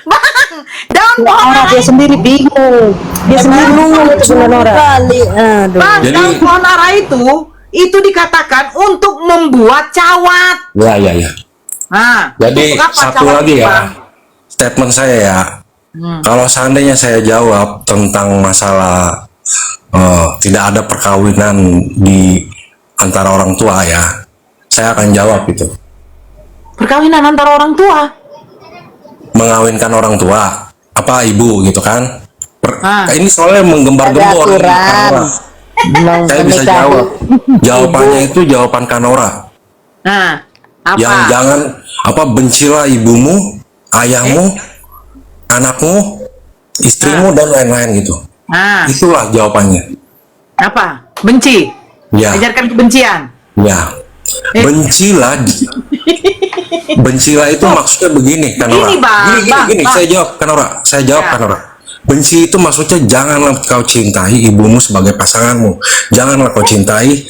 Bang, daun pohon ara Dia sendiri bingung. Dia sendiri bingung sebenarnya. Bang, daun pohon ara itu dikatakan untuk membuat cawat. Ya. Nah, jadi satu lagi ya, statement saya ya. Kalau seandainya saya jawab tentang masalah tidak ada perkawinan di antara orang tua ya, saya akan jawab itu. Perkawinan antara orang tua? Mengawinkan orang tua, apa ibu gitu kan? Ini soalnya menggembar-gembor. Saya bisa jawab. Jawabannya itu jawaban Kanora. Nah, apa? Yang jangan bencilah ibumu, ayahmu, anakmu, istrimu dan lain-lain gitu. Itulah jawabannya. Apa? Benci? Ya. Ajarkan kebencian? Ya. Bencilah itu maksudnya begini Kanora. Gini, saya jawab Kanora. Benci itu maksudnya janganlah kau cintai ibumu sebagai pasanganmu, janganlah kau cintai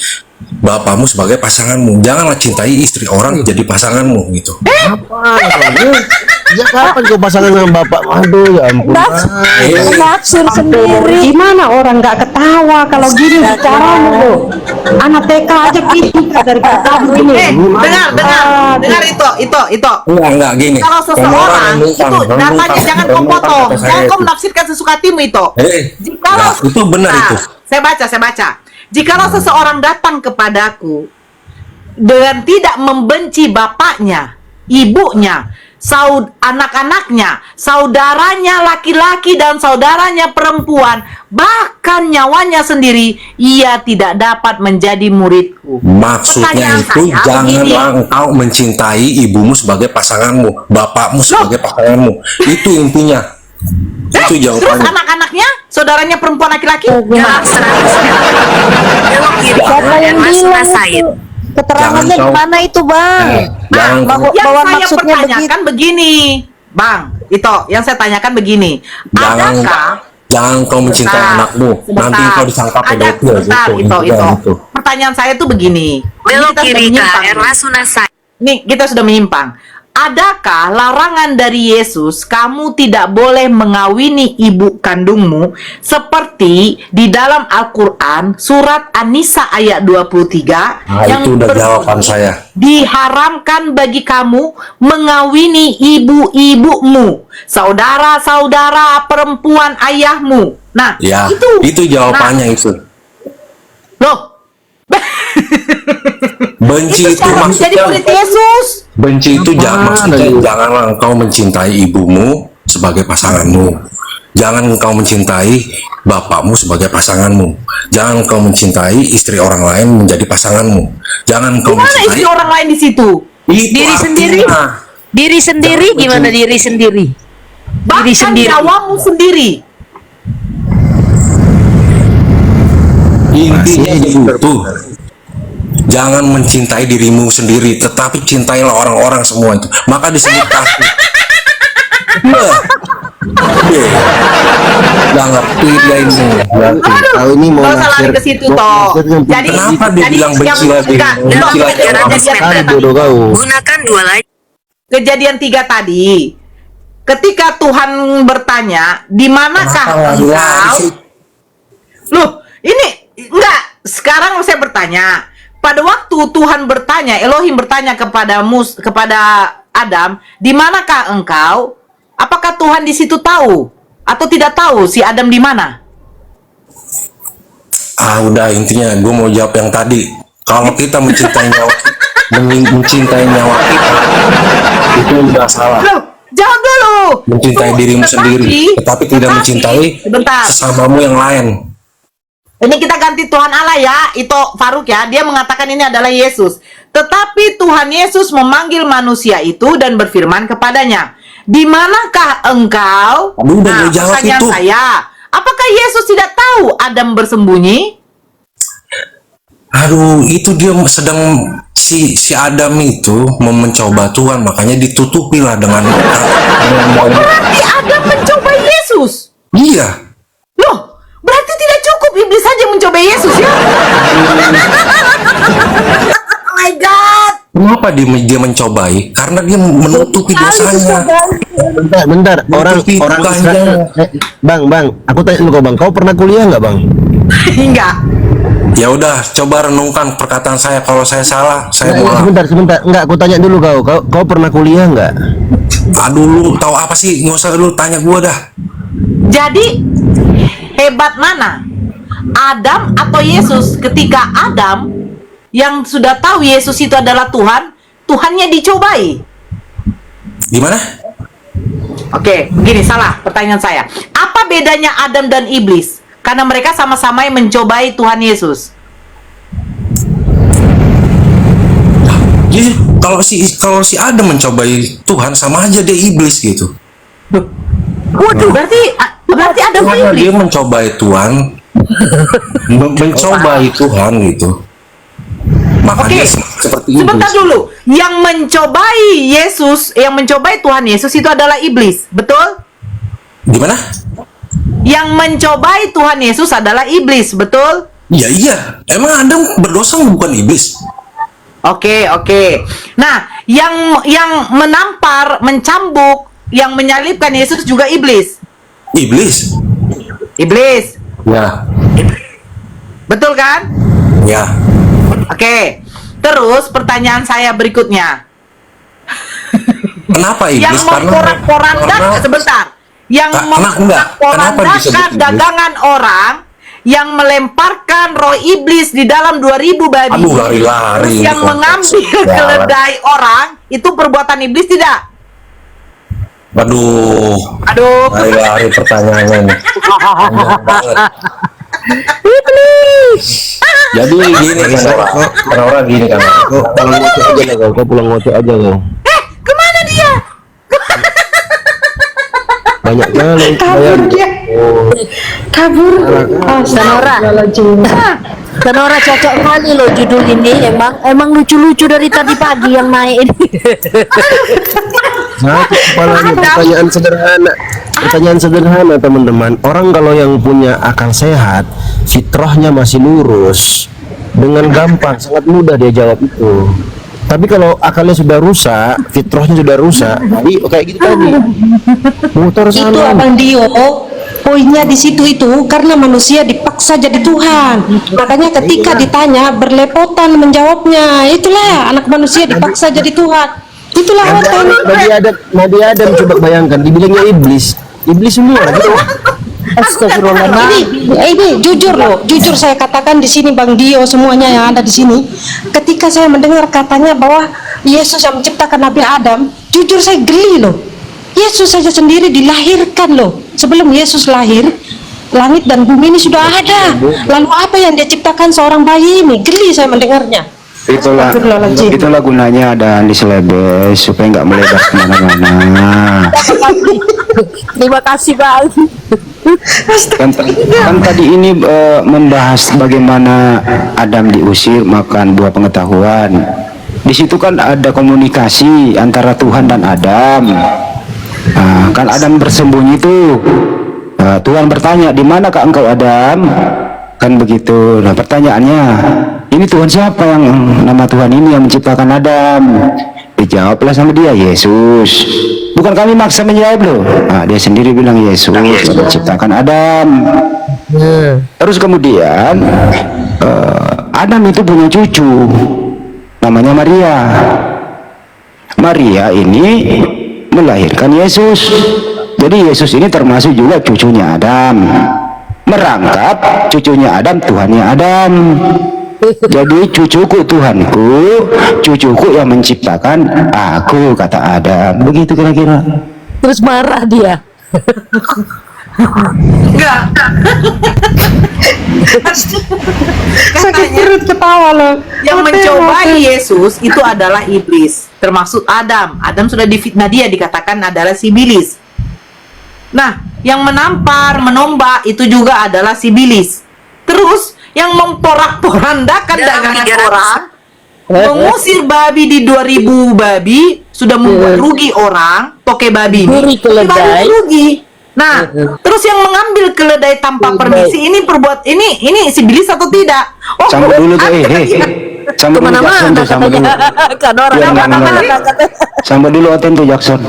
bapakmu sebagai pasanganmu, janganlah cintai istri orang jadi pasanganmu gitu. Sejak kapan kau pasangan dengan bapak? Aduh, ya ampun. Naksir sendiri. Gimana orang nggak ketawa kalau gini bicaramu tuh? Anak TK aja kita dari kamu ini. Dengar itu. Enggak gini. Kalau seseorang itu datanya jangan kau potong, kata saya jangan kau itu. menafsirkan sesuka hatimu itu. Jikalau itu benar itu. Saya baca. Jikalau seseorang datang kepadaku dengan tidak membenci bapaknya, ibunya, anak-anaknya, saudaranya laki-laki dan saudaranya perempuan, bahkan nyawanya sendiri, ia tidak dapat menjadi muridku. Maksudnya Pertanyaan itu saya janganlah engkau mencintai ibumu sebagai pasanganmu, bapakmu sebagai pasanganmu. Itu intinya. Itu Terus jawabannya. anak-anaknya, saudaranya perempuan laki-laki, Siapa yang bilang itu? Keterangannya Jangan di mana itu, Bang? Jangan bahwa yang saya maksudnya pertanyakan begini, Bang, itu yang saya tanyakan begini. Jangan kau mencintai anakmu. Nanti kau disangka pedofil gitu. Pertanyaan saya tuh begini. Belok kiri KR Nih, kita sudah menyimpang. Adakah larangan dari Yesus kamu tidak boleh mengawini ibu kandungmu seperti di dalam Al-Quran surat An-Nisa ayat 23 Nah, itu udah jawaban saya. diharamkan bagi kamu mengawini ibu-ibumu, saudara-saudara perempuan ayahmu. Nah, Ya, itu jawabannya itu. Loh, Benci itu cara menjadi maksudnya. murid Yesus. Benci itu maksudnya janganlah engkau mencintai ibumu sebagai pasanganmu. Jangan engkau mencintai bapakmu sebagai pasanganmu. Jangan engkau mencintai istri orang lain menjadi pasanganmu. Jangan engkau Gimana mencintai istri orang lain di situ? itu Diri sendiri. artinya. Diri sendiri gimana diri sendiri? Bahkan sendiri. nyawamu sendiri. Intinya itu. Jangan mencintai dirimu sendiri, tetapi cintailah orang-orang semua itu. Maka disebut kasih. Gak ngerti dia ini. Kau ini mau Nggak usah lari ke situ toh. Jadi Kenapa dia bilang benci lagi? Benci lagi orang. bodoh kau. Gunakan dua lagi. Kejadian 3 tadi, ketika Tuhan bertanya, di manakah engkau? Loh, ini enggak. Sekarang saya bertanya. Pada waktu Tuhan bertanya, Elohim bertanya kepada Adam, di manakah engkau? Apakah Tuhan di situ tahu atau tidak tahu si Adam di mana? Udah intinya gue mau jawab yang tadi. Kalau kita mencintai nyawa kita, itu udah salah. Loh, jawab dulu. Mencintai dirimu sendiri, tetapi tidak mencintai sesamamu yang lain. Ini kita ganti Tuhan Allah ya, itu Faruk ya, dia mengatakan ini adalah Yesus. Tetapi Tuhan Yesus memanggil manusia itu dan berfirman kepadanya, di manakah engkau? Udah jawab pertanyaan itu. saya, apakah Yesus tidak tahu Adam bersembunyi? Aduh, itu dia sedang si Adam itu mencoba Tuhan, makanya ditutupi lah dengan. Berarti Adam mencoba Yesus. Iya. Loh, berarti tidak cukup iblis saja mencoba Yesus ya? Oh my God. Kenapa dia mencobai? Karena dia menutupi dosanya. Bentar, orang Israel. Bang, aku tanya dulu kau bang, kau pernah kuliah nggak bang? Enggak. Ya udah, coba renungkan perkataan saya. Kalau saya salah, saya mau. Sebentar, enggak, aku tanya dulu kau pernah kuliah nggak? Aduh, lu tahu apa sih? Nggak usah lu tanya gua dah. Jadi hebat mana? Adam atau Yesus? Ketika Adam yang sudah tahu Yesus itu adalah Tuhan, Tuhannya dicobai. Gimana? Oke, begini, salah pertanyaan saya. Apa bedanya Adam dan iblis? Karena mereka sama-sama yang mencobai Tuhan Yesus. Jadi kalau si Adam mencobai Tuhan, sama aja dia iblis gitu. Waduh, berarti Adam Karena iblis. dia mencobai Tuhan, mencobai Tuhan gitu. Maka Oke, dia seperti iblis. sebentar dulu. Yang mencobai Yesus, yang mencobai Tuhan Yesus itu adalah iblis, betul? Gimana? Yang mencobai Tuhan Yesus adalah iblis, betul? Iya. Emang Adam berdosa bukan iblis? Oke. Nah, yang menampar, mencambuk yang menyalibkan Yesus juga iblis. Iblis. Iblis. Ya. Betul kan? Ya. Oke. Terus pertanyaan saya berikutnya. Kenapa iblis? Yang memporak-porandakan sebentar. Yang memporak-porandakan dagangan orang, yang melemparkan roh iblis di dalam 2000 babi. Aduh, lari-lari. Terus yang mengambil keledai orang, itu perbuatan iblis tidak? Aduh. Lari-lari pertanyaannya nih. Iblis. Jadi gini kan orang gini kan. Kau pulang ngoce aja lah kau. Kau pulang ngoce aja kau. Kemana dia? Banyak kali. Kabur dia. Kabur. Kenora cocok kali loh judul ini, emang lucu-lucu dari tadi pagi yang naik ini. Satu kepalanya pertanyaan sederhana teman-teman. Orang kalau yang punya akal sehat, fitrahnya masih lurus, dengan gampang, sangat mudah dia jawab itu. Tapi kalau akalnya sudah rusak, fitrahnya sudah rusak, jadi kayak gitu tadi. Motor sana. Itu Abang Dio, poinnya di situ itu karena manusia dipaksa jadi Tuhan. Makanya ketika ditanya berlepotan menjawabnya. Itulah anak manusia dipaksa jadi Tuhan. Itulah Nabi Adam coba bayangkan, dibilangnya iblis semua gitu. Astagfirullahaladzim. Ini jujur loh, jujur saya katakan di sini Bang Dio, semuanya yang ada di sini. Ketika saya mendengar katanya bahwa Yesus yang menciptakan Nabi Adam, jujur saya geli loh. Yesus saja sendiri dilahirkan loh. Sebelum Yesus lahir, langit dan bumi ini sudah ada. Lalu apa yang dia ciptakan seorang bayi ini? Geli saya mendengarnya. Itulah gunanya ada di selebes supaya nggak melebar kemana-mana. Terima kasih Bang. Kan tadi ini membahas bagaimana Adam diusir makan buah pengetahuan. Di situ kan ada komunikasi antara Tuhan dan Adam. Nah, kan Adam bersembunyi tuh. Tuhan bertanya, di manakah engkau Adam? Kan begitu. Nah pertanyaannya, ini Tuhan siapa yang nama Tuhan ini yang menciptakan Adam? Dijawablah sama dia, Yesus. Bukan kami maksa menjawab loh. Nah, dia sendiri bilang Yesus yang menciptakan Adam. Terus kemudian Adam itu punya cucu, namanya Maria. Maria ini melahirkan Yesus. Jadi Yesus ini termasuk juga cucunya Adam. Merangkap cucunya Adam, Tuhannya Adam. Jadi cucuku Tuhanku, cucuku yang menciptakan aku, kata Adam. Begitu kira-kira. Terus marah dia. Enggak. Sakit perut ketawa loh. Yang mencobai Yesus itu adalah iblis, termasuk Adam. Adam sudah difitnah, dia dikatakan adalah si bilis. Nah, yang menampar, menombak itu juga adalah si bilis. Terus yang memporak-porandakan dagangan orang, mengusir babi di 2000 babi, sudah membuat rugi orang, toke babi ini, babi rugi. Nah, terus yang mengambil keledai tanpa permisi ini perbuat ini si bilis atau tidak? Oh, sampai dulu tuh, sampai dulu Jackson tuh, sampai dulu. Sampai dulu Aten tuh Jackson.